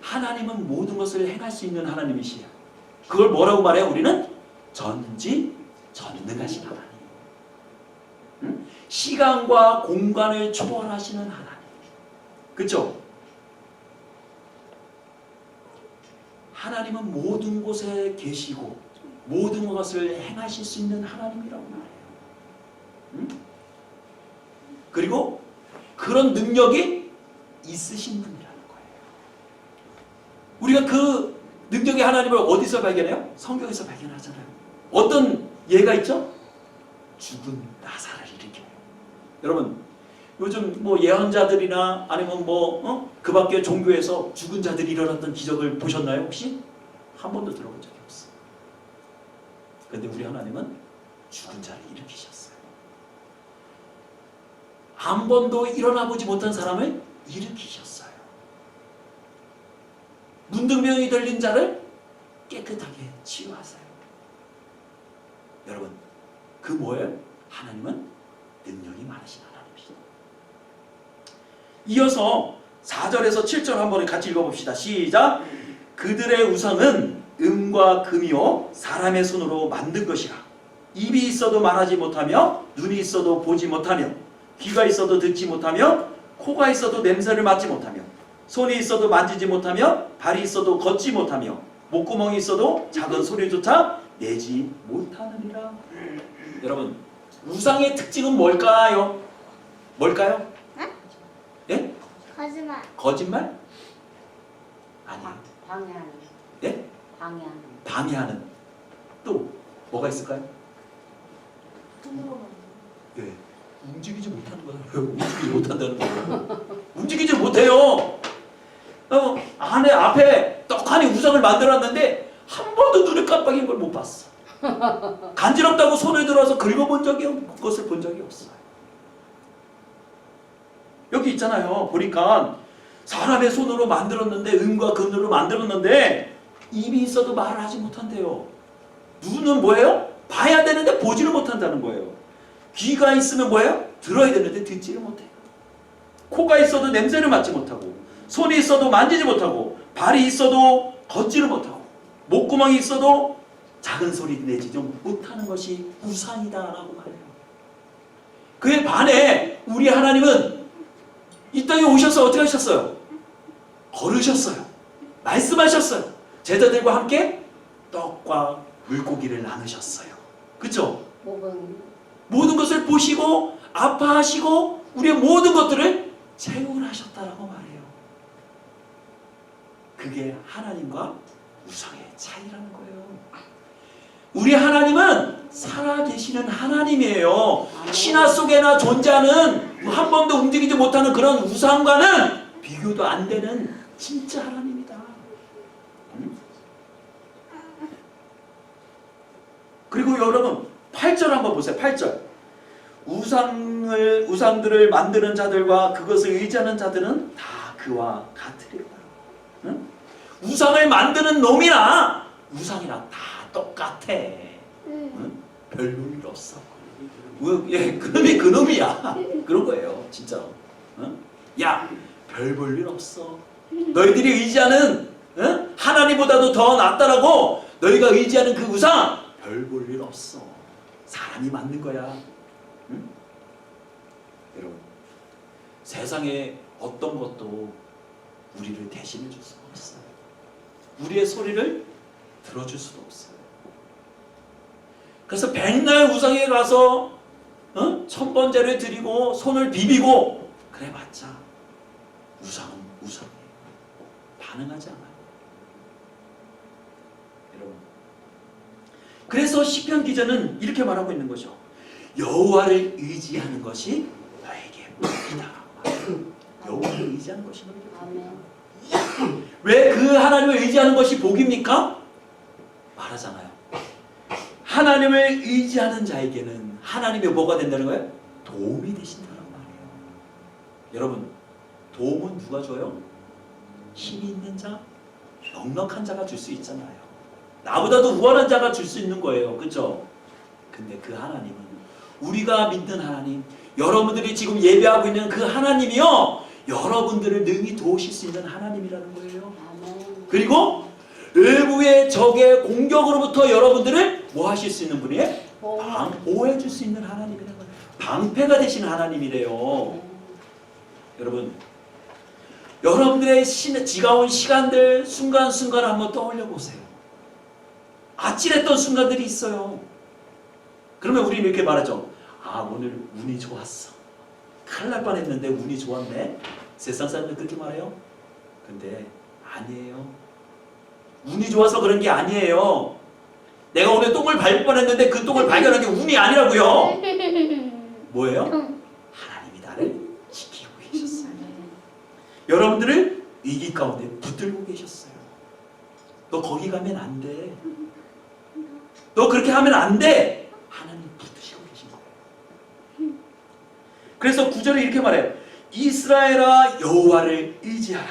하나님은 모든 것을 행할 수 있는 하나님이시야. 그걸 뭐라고 말해요? 우리는 전지전능하신 하나님. 시간과 공간을 초월하시는 하나님. 그렇죠? 하나님은 모든 곳에 계시고 모든 것을 행하실 수 있는 하나님이라고 말해요. 그리고 그런 능력이 있으신 분이라는 거예요. 우리가 그 능력의 하나님을 어디서 발견해요? 성경에서 발견하잖아요. 어떤 예가 있죠? 죽은 나사를 일으켜요. 여러분, 요즘 뭐 예언자들이나 아니면 그 밖에 종교에서 죽은 자들이 일어났던 기적을 보셨나요? 혹시? 한 번도 들어본 적이 없어요. 그런데 우리 하나님은 죽은 자를 일으키셨어요. 한 번도 일어나 보지 못한 사람을 일으키셨어요. 문둥병이 들린 자를 깨끗하게 치유하세요. 여러분, 그 뭐예요? 하나님은 능력이 많으신 하나님이시죠. 이어서 4절에서 7절 한번 같이 읽어봅시다. 시작. 그들의 우상은 은과 금이요 사람의 손으로 만든 것이라. 입이 있어도 말하지 못하며 눈이 있어도 보지 못하며 귀가 있어도 듣지 못하며 코가 있어도 냄새를 맡지 못하며 손이 있어도 만지지 못하며 발이 있어도 걷지 못하며 목구멍이 있어도 작은 소리조차 내지 못하느니라. 여러분, 우상의 특징은 뭘까요? 뭘까요? 예? 거짓말. 거짓말? 아니요. 방해하는. 예? 방해하는. 방해하는. 또 뭐가 있을까요? 예. 움직이지 못하는 거예요. 움직이지 못한다는 거예요. 움직이지 못해요. 안에 앞에 떡하니 우상을 만들었는데 한 번도 눈을 깜빡인 걸 못 봤어. 간지럽다고 손을 들어서 긁어본 적이 그것을 본 적이 없어요. 여기 있잖아요. 보니까 사람의 손으로 만들었는데 은과 금으로 만들었는데 입이 있어도 말을 하지 못한대요. 눈은 뭐예요? 봐야 되는데 보지를 못한다는 거예요. 귀가 있으면 뭐예요? 들어야 되는데 듣지를 못해요. 코가 있어도 냄새를 맡지 못하고 손이 있어도 만지지 못하고 발이 있어도 걷지를 못하고 목구멍이 있어도 작은 소리 내지 좀 못하는 것이 우상이다라고 말해요. 그에 반해 우리 하나님은 이 땅에 오셔서 어떻게 하셨어요? 걸으셨어요. 말씀하셨어요. 제자들과 함께 떡과 물고기를 나누셨어요. 그렇죠? 모든 것을 보시고 아파하시고 우리의 모든 것들을 채울하셨다라고 말해요. 그게 하나님과 우상의 차이라는 거예요. 우리 하나님은 살아계시는 하나님이에요. 신화 속에나 존재하는 한 번도 움직이지 못하는 그런 우상과는 비교도 안 되는 진짜 하나님이다. 그리고 여러분 8절 한번 보세요. 8절. 우상들을 만드는 자들과 그것을 의지하는 자들은 다 그와 같으리라. 응? 우상을 만드는 놈이나 우상이랑 다 똑같아. 응? 별 놈이 없어. 예, 그놈이 그놈이야. 그런 거예요, 진짜. 응? 야, 별 볼 일 없어. 너희들이 의지하는 하나님보다도 더 낫다라고 너희가 의지하는 그 우상 별 볼 일 없어. 사람이 만든 거야. 응? 여러분, 세상에 어떤 것도 우리를 대신해 줄 수가 없어요. 우리의 소리를 들어줄 수도 없어요. 그래서 백날 우상에 가서 천번제를 드리고 손을 비비고 그래 봤자 우상은 우상이에요. 반응하지 않아요. 여러분, 그래서 시편 기자는 이렇게 말하고 있는 거죠. 여호와를 의지하는 것이 너에게 복이다. 여호와를 의지하는 것이 너에게 복이다. 아멘. 왜 그 하나님을 의지하는 것이 복입니까? 말하잖아요. 하나님을 의지하는 자에게는 하나님이 뭐가 된다는 거예요? 도움이 되신다는 말이에요. 여러분, 도움은 누가 줘요? 힘이 있는 자, 넉넉한 자가 줄 수 있잖아요. 나보다도 우월한 자가 줄 수 있는 거예요. 그렇죠? 근데 그 하나님은 우리가 믿는 하나님, 여러분들이 지금 예배하고 있는 그 하나님이요, 여러분들을 능히 도우실 수 있는 하나님이라는 거예요. 아멘. 그리고 외부의 적의 공격으로부터 여러분들을 뭐 하실 수 있는 분이에요? 보호해 줄 수 있는 하나님이라는 거예요. 방패가 되신 하나님이래요. 여러분, 여러분들의 지가온 시간들, 순간순간 한번 떠올려 보세요. 아찔했던 순간들이 있어요. 그러면 우리는 이렇게 말하죠. 아, 오늘 운이 좋았어. 큰일 날 뻔했는데 운이 좋았네. 세상 사람들 그렇게 말해요. 근데 아니에요. 운이 좋아서 그런 게 아니에요. 내가 오늘 똥을 밟을 뻔했는데 그 똥을 발견한 게 운이 아니라고요. 뭐예요? 하나님이 나를 지키고 계셨어요. 여러분들을 위기 가운데 붙들고 계셨어요. 너 거기 가면 안 돼. 너 그렇게 하면 안 돼. 하나님 붙드시고 계신 거예요. 그래서 9절에 이렇게 말해요. 이스라엘아, 여호와를 의지하라.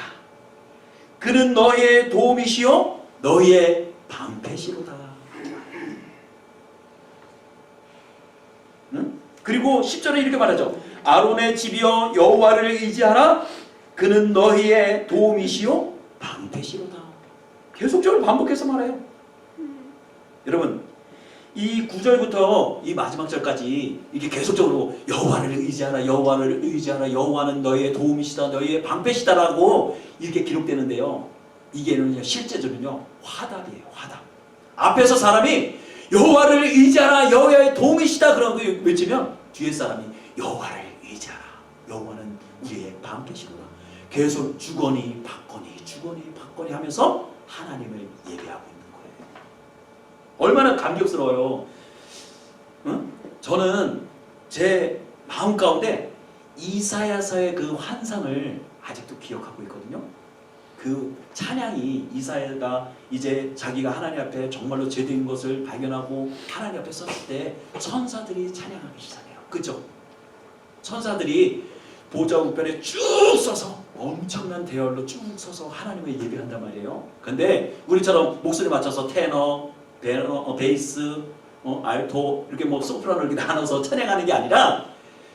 그는 너의 도움이시요 너의 방패시로다. 응? 그리고 10절에 이렇게 말하죠. 아론의 집이여, 여호와를 의지하라. 그는 너희의 도움이시요 방패시로다. 계속적으로 반복해서 말해요. 여러분, 이 9절부터 이 마지막 절까지 이게 계속적으로 여호와를 의지하라, 여호와를 의지하라, 여호와는 너희의 도움이시다, 너희의 방패시다라고 이렇게 기록되는데요. 이게는요, 실제적으로는요, 화답이에요. 화답. 앞에서 사람이 여호와를 의지하라, 여호와의 도움이시다 그러고 외치면 뒤에 사람이 여호와를 의지하라, 여호와는 우리의 방패시구나. 계속 주거니 받거니 주거니 받거니 하면서 하나님을 예배하고 있는 거예요. 얼마나 감격스러워요. 응? 저는 제 마음 가운데 이사야서의 그 환상을 아직도 기억하고 있거든요. 그 찬양이, 이사야가 이제 자기가 하나님 앞에 정말로 죄된 것을 발견하고 하나님 앞에 섰을 때 천사들이 찬양하기 시작해요. 그죠? 천사들이 보좌 우편에 쭉 서서 엄청난 대열로 쭉 서서 하나님을 예배한단 말이에요. 근데 우리처럼 목소리 맞춰서 테너, 베이스, 알토 이렇게 뭐 소프라노 이렇게 나눠서 찬양하는 게 아니라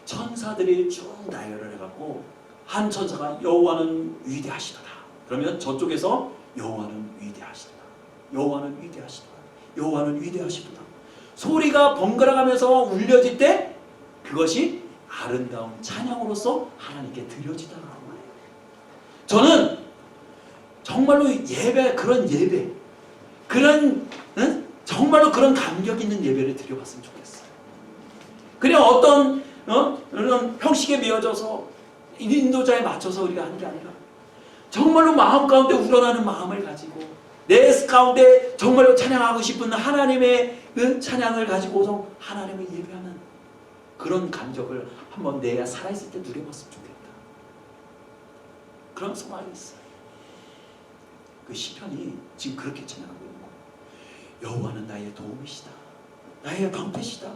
천사들이 쭉 나열을 해갖고 한 천사가 여호와는 위대하시도다. 그러면 저쪽에서 여호와는 위대하시도다. 여호와는 위대하시도다. 여호와는 위대하시도다. 소리가 번갈아가면서 울려질 때 그것이 아름다운 찬양으로서 하나님께 드려지다라는 말이에요. 저는 정말로 그런 예배, 정말로 그런 감격 있는 예배를 드려봤으면 좋겠어요. 그냥 어떤 그런 형식에 매여져서 인도자에 맞춰서 우리가 하는 게 아니라 정말로 마음 가운데 우러나는 마음을 가지고 내 가운데 정말로 찬양하고 싶은 하나님의 그 찬양을 가지고서 하나님을 예배하는 그런 감격을 한번 내가 살아있을 때 누려봤으면 좋겠다. 그런 소망이 있어요. 그 시편이 지금 그렇게 찬양하고 있는 거예요. 여호와는 나의 도움이시다. 나의 방패시다.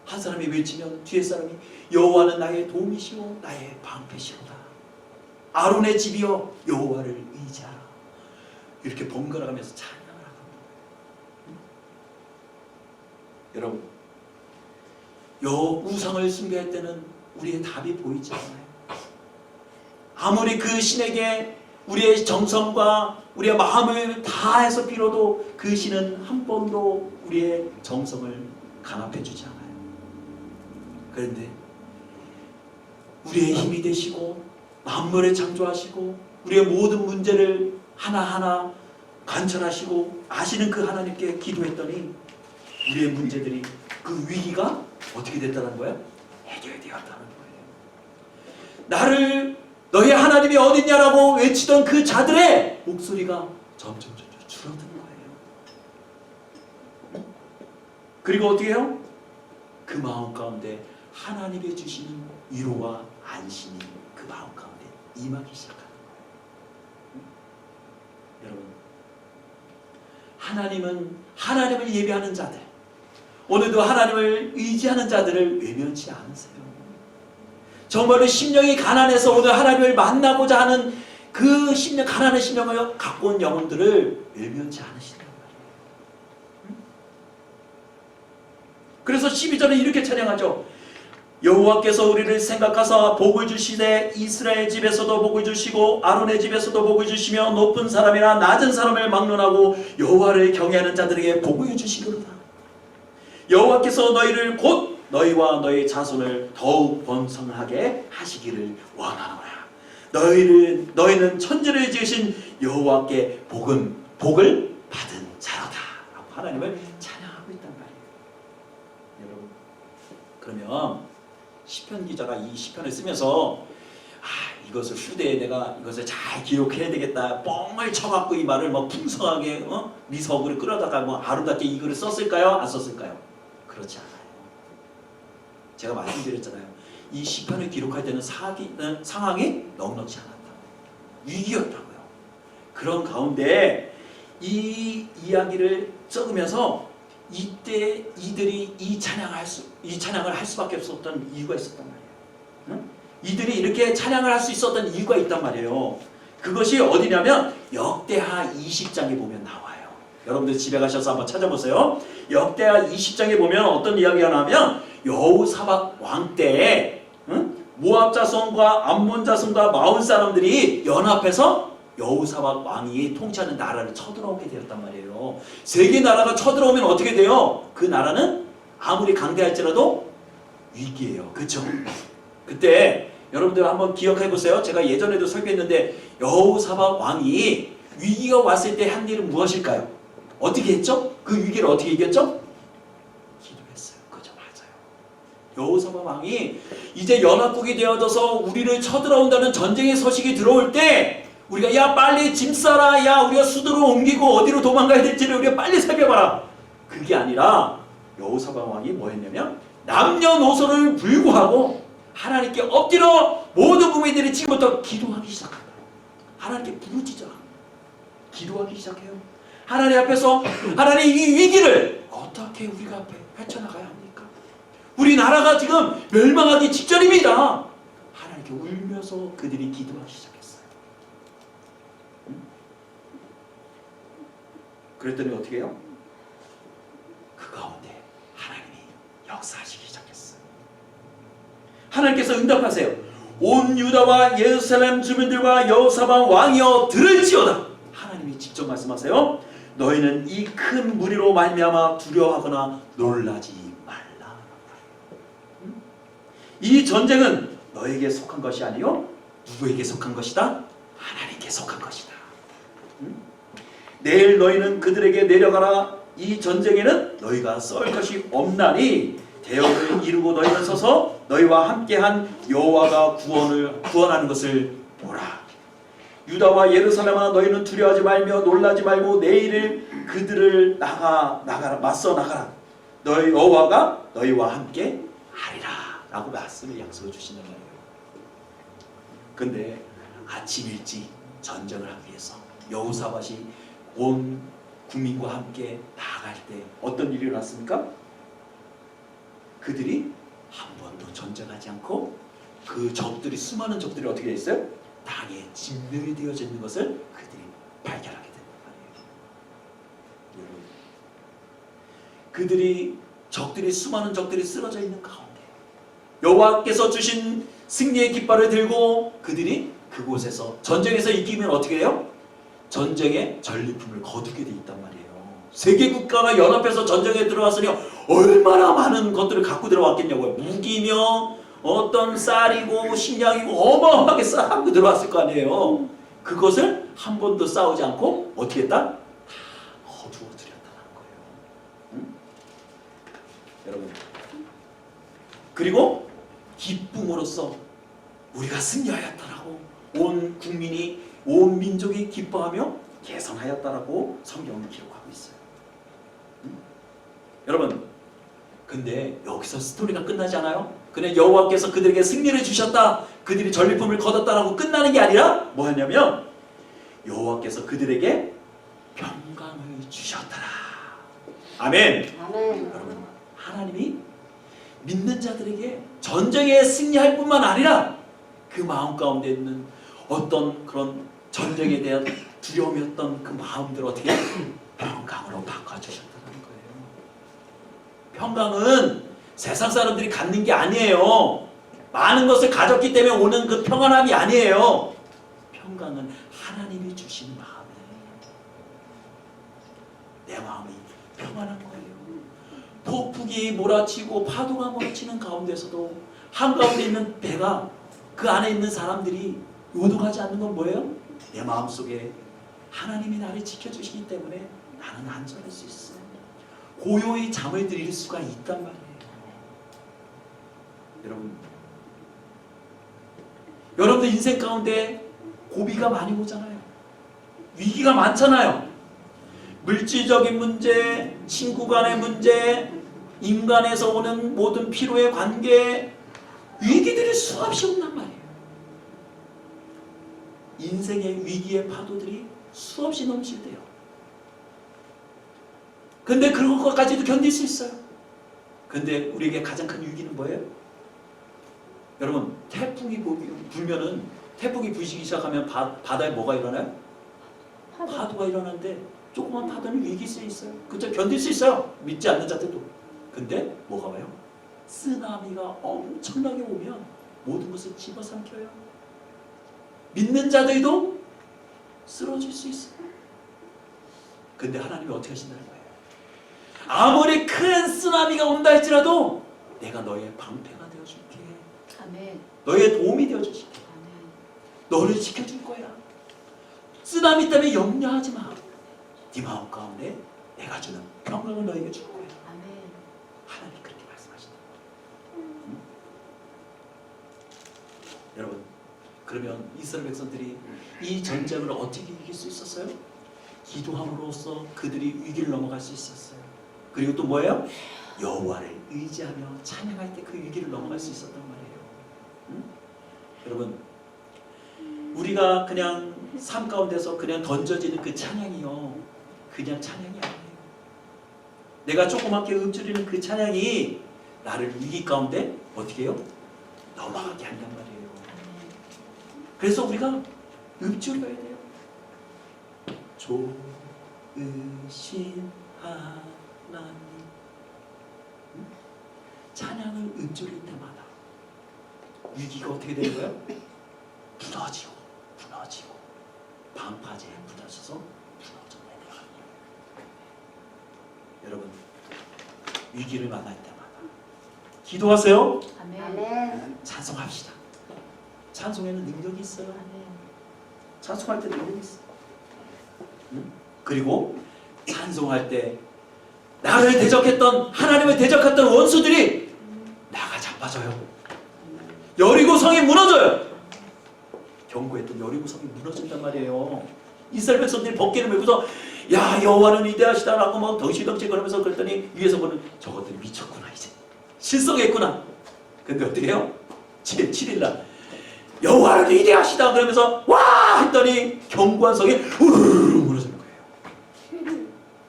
한 사람이 외치면 뒤에 사람이 여호와는 나의 도움이시오 나의 방패시로다. 아론의 집이여 여호와를 의지하라. 이렇게 번갈아가면서 찬양을 하는 거예요. 여러분, 우상을 숭배할 때는 우리의 답이 보이지 않아요. 아무리 그 신에게 우리의 정성과 우리의 마음을 다해서 빌어도 그 신은 한 번도 우리의 정성을 간합해 주지 않아요. 그런데 우리의 힘이 되시고 만물을 창조하시고 우리의 모든 문제를 하나하나 관찰하시고 아시는 그 하나님께 기도했더니 우리의 문제들이 그 위기가 어떻게 됐다는 거예요? 해결되었다는 거예요. 나를 너희 하나님이 어딨냐라고 외치던 그 자들의 목소리가 점점 줄어드는 거예요. 그리고 어떻게 해요? 그 마음 가운데 하나님이 주시는 위로와 안심이 그 마음 가운데 임하기 시작하는 거예요. 여러분, 하나님은 하나님을 예배하는 자들, 오늘도 하나님을 의지하는 자들을 외면치 않으세요. 정말로 심령이 가난해서 오늘 하나님을 만나고자 하는 그 심령, 가난한 심령을 갖고 온 영혼들을 외면치 않으신단 말이에요. 그래서 12절에 이렇게 찬양하죠. 여호와께서 우리를 생각하사 복을 주시되 이스라엘 집에서도 복을 주시고 아론의 집에서도 복을 주시며 높은 사람이나 낮은 사람을 막론하고 여호와를 경외하는 자들에게 복을 주시리로다. 여호와께서 너희를 곧 너희와 너희 자손을 더욱 번성하게 하시기를 원하노라. 너희는 천지를 지으신 여호와께 복을 받은 자로다. 라고 하나님을 찬양하고 있단 말이에요. 여러분, 그러면 시편 기자가 이 시편을 쓰면서 이것을 후대에 내가 이것을 잘 기록해야 되겠다 뻥을 쳐갖고 이 말을 뭐 풍성하게 미석으로 끌어다가 뭐 아름답게 이 글을 썼을까요? 안 썼을까요? 그렇지 않아요. 제가 말씀드렸잖아요. 이 시편을 기록할 때는 상황이 넉넉지 않았다. 위기였다고요. 그런 가운데 이 이야기를 적으면서 이때 이들이 이 찬양을 할 수밖에 없었던 이유가 있었단 말이에요. 응? 이들이 이렇게 찬양을 할 수 있었던 이유가 있단 말이에요. 그것이 어디냐면 역대하 20장에 보면 나와요. 여러분들 집에 가셔서 한번 찾아보세요. 역대하 20장에 보면 어떤 이야기가 나오면 여호사밧 왕 때에 모압 자손과 암몬 자손과 마온 사람들이 연합해서 여호사밧 왕이 통치하는 나라를 쳐들어오게 되었단 말이에요. 세계 나라가 쳐들어오면 어떻게 돼요? 그 나라는 아무리 강대할지라도 위기예요. 그렇죠? 그때 여러분들 한번 기억해 보세요. 제가 예전에도 설교했는데 여호사밧 왕이 위기가 왔을 때 한 일은 무엇일까요? 어떻게 했죠? 그 위기를 어떻게 이겼죠? 기도했어요. 그죠? 맞아요. 여호사밧 왕이 이제 연합국이 되어져서 우리를 쳐들어온다는 전쟁의 소식이 들어올 때 우리가 야 빨리 짐 싸라, 야 우리가 수도로 옮기고 어디로 도망가야 될지를 우리가 빨리 살펴봐라. 그게 아니라 여호사밧 왕이 뭐 했냐면 남녀노소를 불구하고 하나님께 엎드려 모든 국민들이 지금부터 기도하기 시작한다. 하나님께 부르짖어 기도하기 시작해요. 하나님 앞에서 하나님 이 위기를 어떻게 우리가 앞에 헤쳐나가야 합니까? 우리 나라가 지금 멸망하기 직전입니다. 하나님께 울면서 그들이 기도하기 시작했어요. 그랬더니 어떻게 해요? 그 가운데 하나님이 역사하시기 시작했어요. 하나님께서 응답하세요. 온 유다와 예루살렘 주민들과 여호사밧 왕이여 들을지어다. 하나님이 직접 말씀하세요. 너희는 이 큰 무리로 말미암아 두려워하거나 놀라지 말라. 이 전쟁은 너에게 속한 것이 아니요 누구에게 속한 것이다? 하나님께 속한 것이다. 내일 너희는 그들에게 내려가라. 이 전쟁에는 너희가 썰 것이 없나니 대역을 이루고 너희는 서서 너희와 함께한 여호와가 구원하는 것을 보라. 유다와 예루살렘아 너희는 두려워하지 말며 놀라지 말고 내일 그들을 맞서 나가라. 너희 여호와가 너희와 함께 하리라. 라고 말씀을 약속해 주시는 거예요. 근데 아침 일찍 전쟁을 하기 위해서 여호사밧이 온 국민과 함께 나아갈 때 어떤 일이 일어났습니까? 그들이 한 번도 전쟁하지 않고 그 적들이 수많은 적들이 어떻게 됐어요? 땅에 진멸이 되어져 있는 것을 그들이 발견하게 된단 말이에요. 여러분, 수많은 적들이 쓰러져 있는 가운데 여호와께서 주신 승리의 깃발을 들고 그들이 그곳에서 전쟁에서 이기면 어떻게 해요? 전쟁의 전리품을 거두게 돼 있단 말이에요. 세계 국가가 연합해서 전쟁에 들어왔으니 얼마나 많은 것들을 갖고 들어왔겠냐고요. 무기며 어떤 쌀이고 식량이고 어마어마하게 쌓고 들어왔을 거 아니에요. 그것을 한 번도 싸우지 않고 어떻게 했다? 거두어들였다는 거예요. 응? 여러분, 그리고 기쁨으로써 우리가 승리하였다라고 온 국민이, 온 민족이 기뻐하며 개성하였다라고 성경은 기록하고 있어요. 응? 여러분, 근데 여기서 스토리가 끝나지 않아요? 그냥 여호와께서 그들에게 승리를 주셨다, 그들이 전리품을 거뒀다라고 끝나는 게 아니라 뭐였냐면 여호와께서 그들에게 평강을 주셨더라. 아멘. 아멘. 여러분, 하나님이 믿는 자들에게 전쟁에 승리할 뿐만 아니라 그 마음 가운데 있는 어떤 그런 전쟁에 대한 두려움이었던 그 마음들을 어떻게 평강으로 바꿔주셨다는 거예요. 평강은 세상 사람들이 갖는 게 아니에요. 많은 것을 가졌기 때문에 오는 그 평안함이 아니에요. 평강은 하나님이 주신 마음이에요. 내 마음이 평안한 거예요. 폭풍이 몰아치고 파도가 몰아치는 가운데서도 한가운데 있는 배가, 그 안에 있는 사람들이 요동하지 않는 건 뭐예요? 내 마음속에 하나님이 나를 지켜주시기 때문에 나는 안전할 수 있어. 고요히 잠을 들일 수가 있단 말이에요. 여러분들 인생 가운데 고비가 많이 오잖아요. 위기가 많잖아요. 물질적인 문제, 친구 간의 문제, 인간에서 오는 모든 피로의 관계, 위기들이 수없이 온단 말이에요. 인생의 위기의 파도들이 수없이 넘칠 때요. 근데 그런 것까지도 견딜 수 있어요. 근데 우리에게 가장 큰 위기는 뭐예요? 여러분, 태풍이 불면은, 태풍이 부시기 시작하면 바다에 뭐가 일어나요? 파도가 일어나는데 조그만 파도는 위기일 수 있어요. 그죠? 견딜 수 있어요. 믿지 않는 자들도. 근데 뭐가 와요? 쓰나미가 엄청나게 오면 모든 것을 집어삼켜요. 믿는 자들도 쓰러질 수 있어요. 근데 하나님이 어떻게 하신다는 거예요? 아무리 큰 쓰나미가 온다 할지라도 내가 너의 방패가 되어줄게. 아멘. 너의 도움이 되어줄게. 아멘. 너를 지켜줄 거야. 쓰나미 때문에 염려하지 마. 네 마음 가운데 내가 주는 평강을 너에게 줄 거야. 아멘. 하나님 그렇게 말씀하신다. 응? 여러분, 그러면 이스라엘 백성들이 이 전쟁을 어떻게 이길 수 있었어요? 기도함으로써 그들이 위기를 넘어갈 수 있었어요. 그리고 또 뭐예요? 여호와를 의지하며 찬양할 때 그 위기를 넘어갈 수 있었단 말이에요. 응? 여러분, 우리가 그냥 삶 가운데서 그냥 던져지는 그 찬양이요, 그냥 찬양이 아니에요. 내가 조그맣게 읊조리는 그 찬양이 나를 위기 가운데 어떻게 해요? 넘어가게 한단 말이에요. 그래서 우리가 읊조려야 돼요. 좋으신 하나님. 응? 찬양을 읊조릴 때마다 위기가 어떻게 되는 거예요? 무너지고 방파제에 부딪혀서 무너져 내려가는 거예요. 여러분, 위기를 만날 때마다 기도하세요. 아멘. 아멘. 찬송합시다. 찬송에는 능력이 있어요. 아멘. 찬송할 때 능력이 있어요. 응? 그리고 찬송할 때 나를 대적했던, 하나님을 대적했던 원수들이 나가 자빠져요. 여리고성이 무너져요. 경고했던 여리고성이 무너진단 말이에요. 이스라엘 백성들이 번개를 메고서 야, 여호와는 위대하시다라고 막 덩실덩실 거리면서 그랬더니 위에서 보는 저것들이 미쳤구나, 이제 실성했구나. 근데 어떻게 해요? 7일날 여호와는 위대하시다 그러면서 와 했더니 견고한 성이 우르르 무너지는 거예요.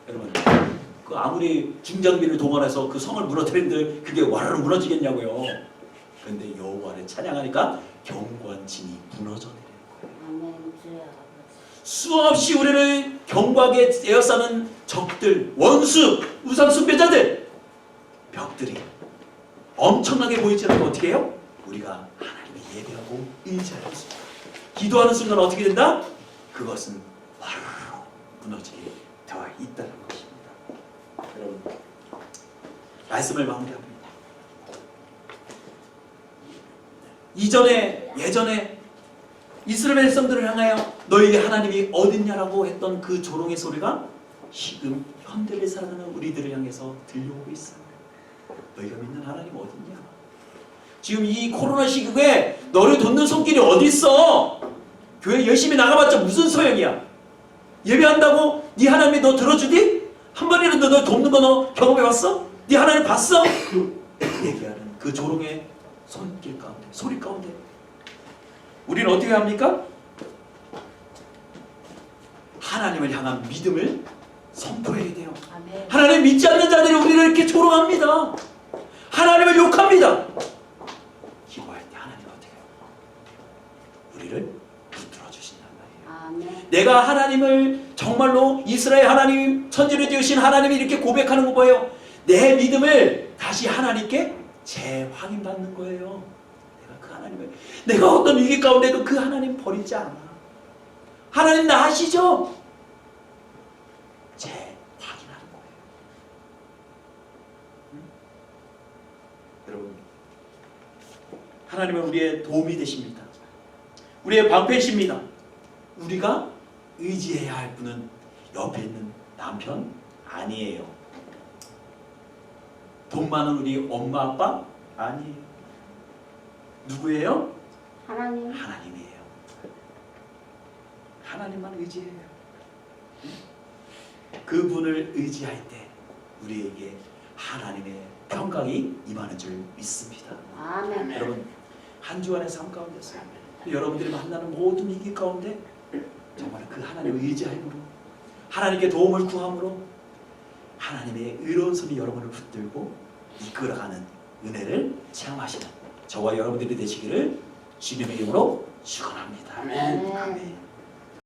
여러분, 그 아무리 중장비를 동원해서 그 성을 무너뜨리는데 그게 와르르 무너지겠냐고요. 근데 여호와를 찬양하니까 견고한 진이 무너져 내리는 거예요. 아멘. 주여. 수없이 우리를 견고하게 에워싸는 적들, 원수, 우상 숭배자들, 벽들이 엄청나게 보이지않고 어떻게 해요? 우리가 하나님을 예배하고 의지하는 순간, 기도하는 순간 어떻게 된다? 그것은 와르르 무너지게 되어 있다는 것입니다. 여러분, 말씀을 마무리합니다. 예전에 이스라엘 백성들을 향하여 너에게 하나님이 어딨냐라고 했던 그 조롱의 소리가 지금 현대를 살아가는 우리들을 향해서 들려오고 있어요. 너희가 믿는 하나님 어딨냐? 지금 이 코로나 시국에 너를 돕는 손길이 어디 있어? 교회 열심히 나가봤자 무슨 소용이야? 예배한다고 네 하나님이 너 들어주니? 한 번이라도 너 돕는 거 너 경험해봤어? 네 하나님 봤어? 얘기하는 그 조롱의 손길 가운데, 소리 가운데 우리는 어떻게 합니까? 하나님을 향한 믿음을 선포해야 돼요. 아멘. 하나님 믿지 않는 자들이 우리를 이렇게 조롱합니다. 하나님을 욕합니다. 기도할 때 하나님 어떻게 해요? 우리를 붙들어 주신단 말이에요. 아멘. 내가 하나님을 정말로 이스라엘 하나님, 천지를 지으신 하나님이 이렇게 고백하는 거 뭐예요? 내 믿음을 다시 하나님께 재확인받는 거예요. 내가 그 하나님을, 내가 어떤 위기 가운데도 그 하나님 버리지 않아. 하나님 나 아시죠? 재확인하는 거예요. 응? 여러분, 하나님은 우리의 도움이 되십니다. 우리의 방패이십니다. 우리가 의지해야 할 분은 옆에 있는 남편 아니에요. 돈 많은 우리 엄마 아빠 아니에요. 누구예요? 하나님. 하나님이에요. 하나님만 의지해요. 그분을 의지할 때 우리에게 하나님의 평강이 임하는 줄 믿습니다. 아멘. 여러분, 한 주간의 삶 가운데서 여러분들이 만나는 모든 위기 가운데 정말 그 하나님을 의지함으로, 하나님께 도움을 구함으로 하나님의 의로운 손이 여러분을 붙들고 이끌어가는 은혜를 체험하시는 저와 여러분들이 되시기를 주님의 이름으로 축원합니다. 아멘. 아멘.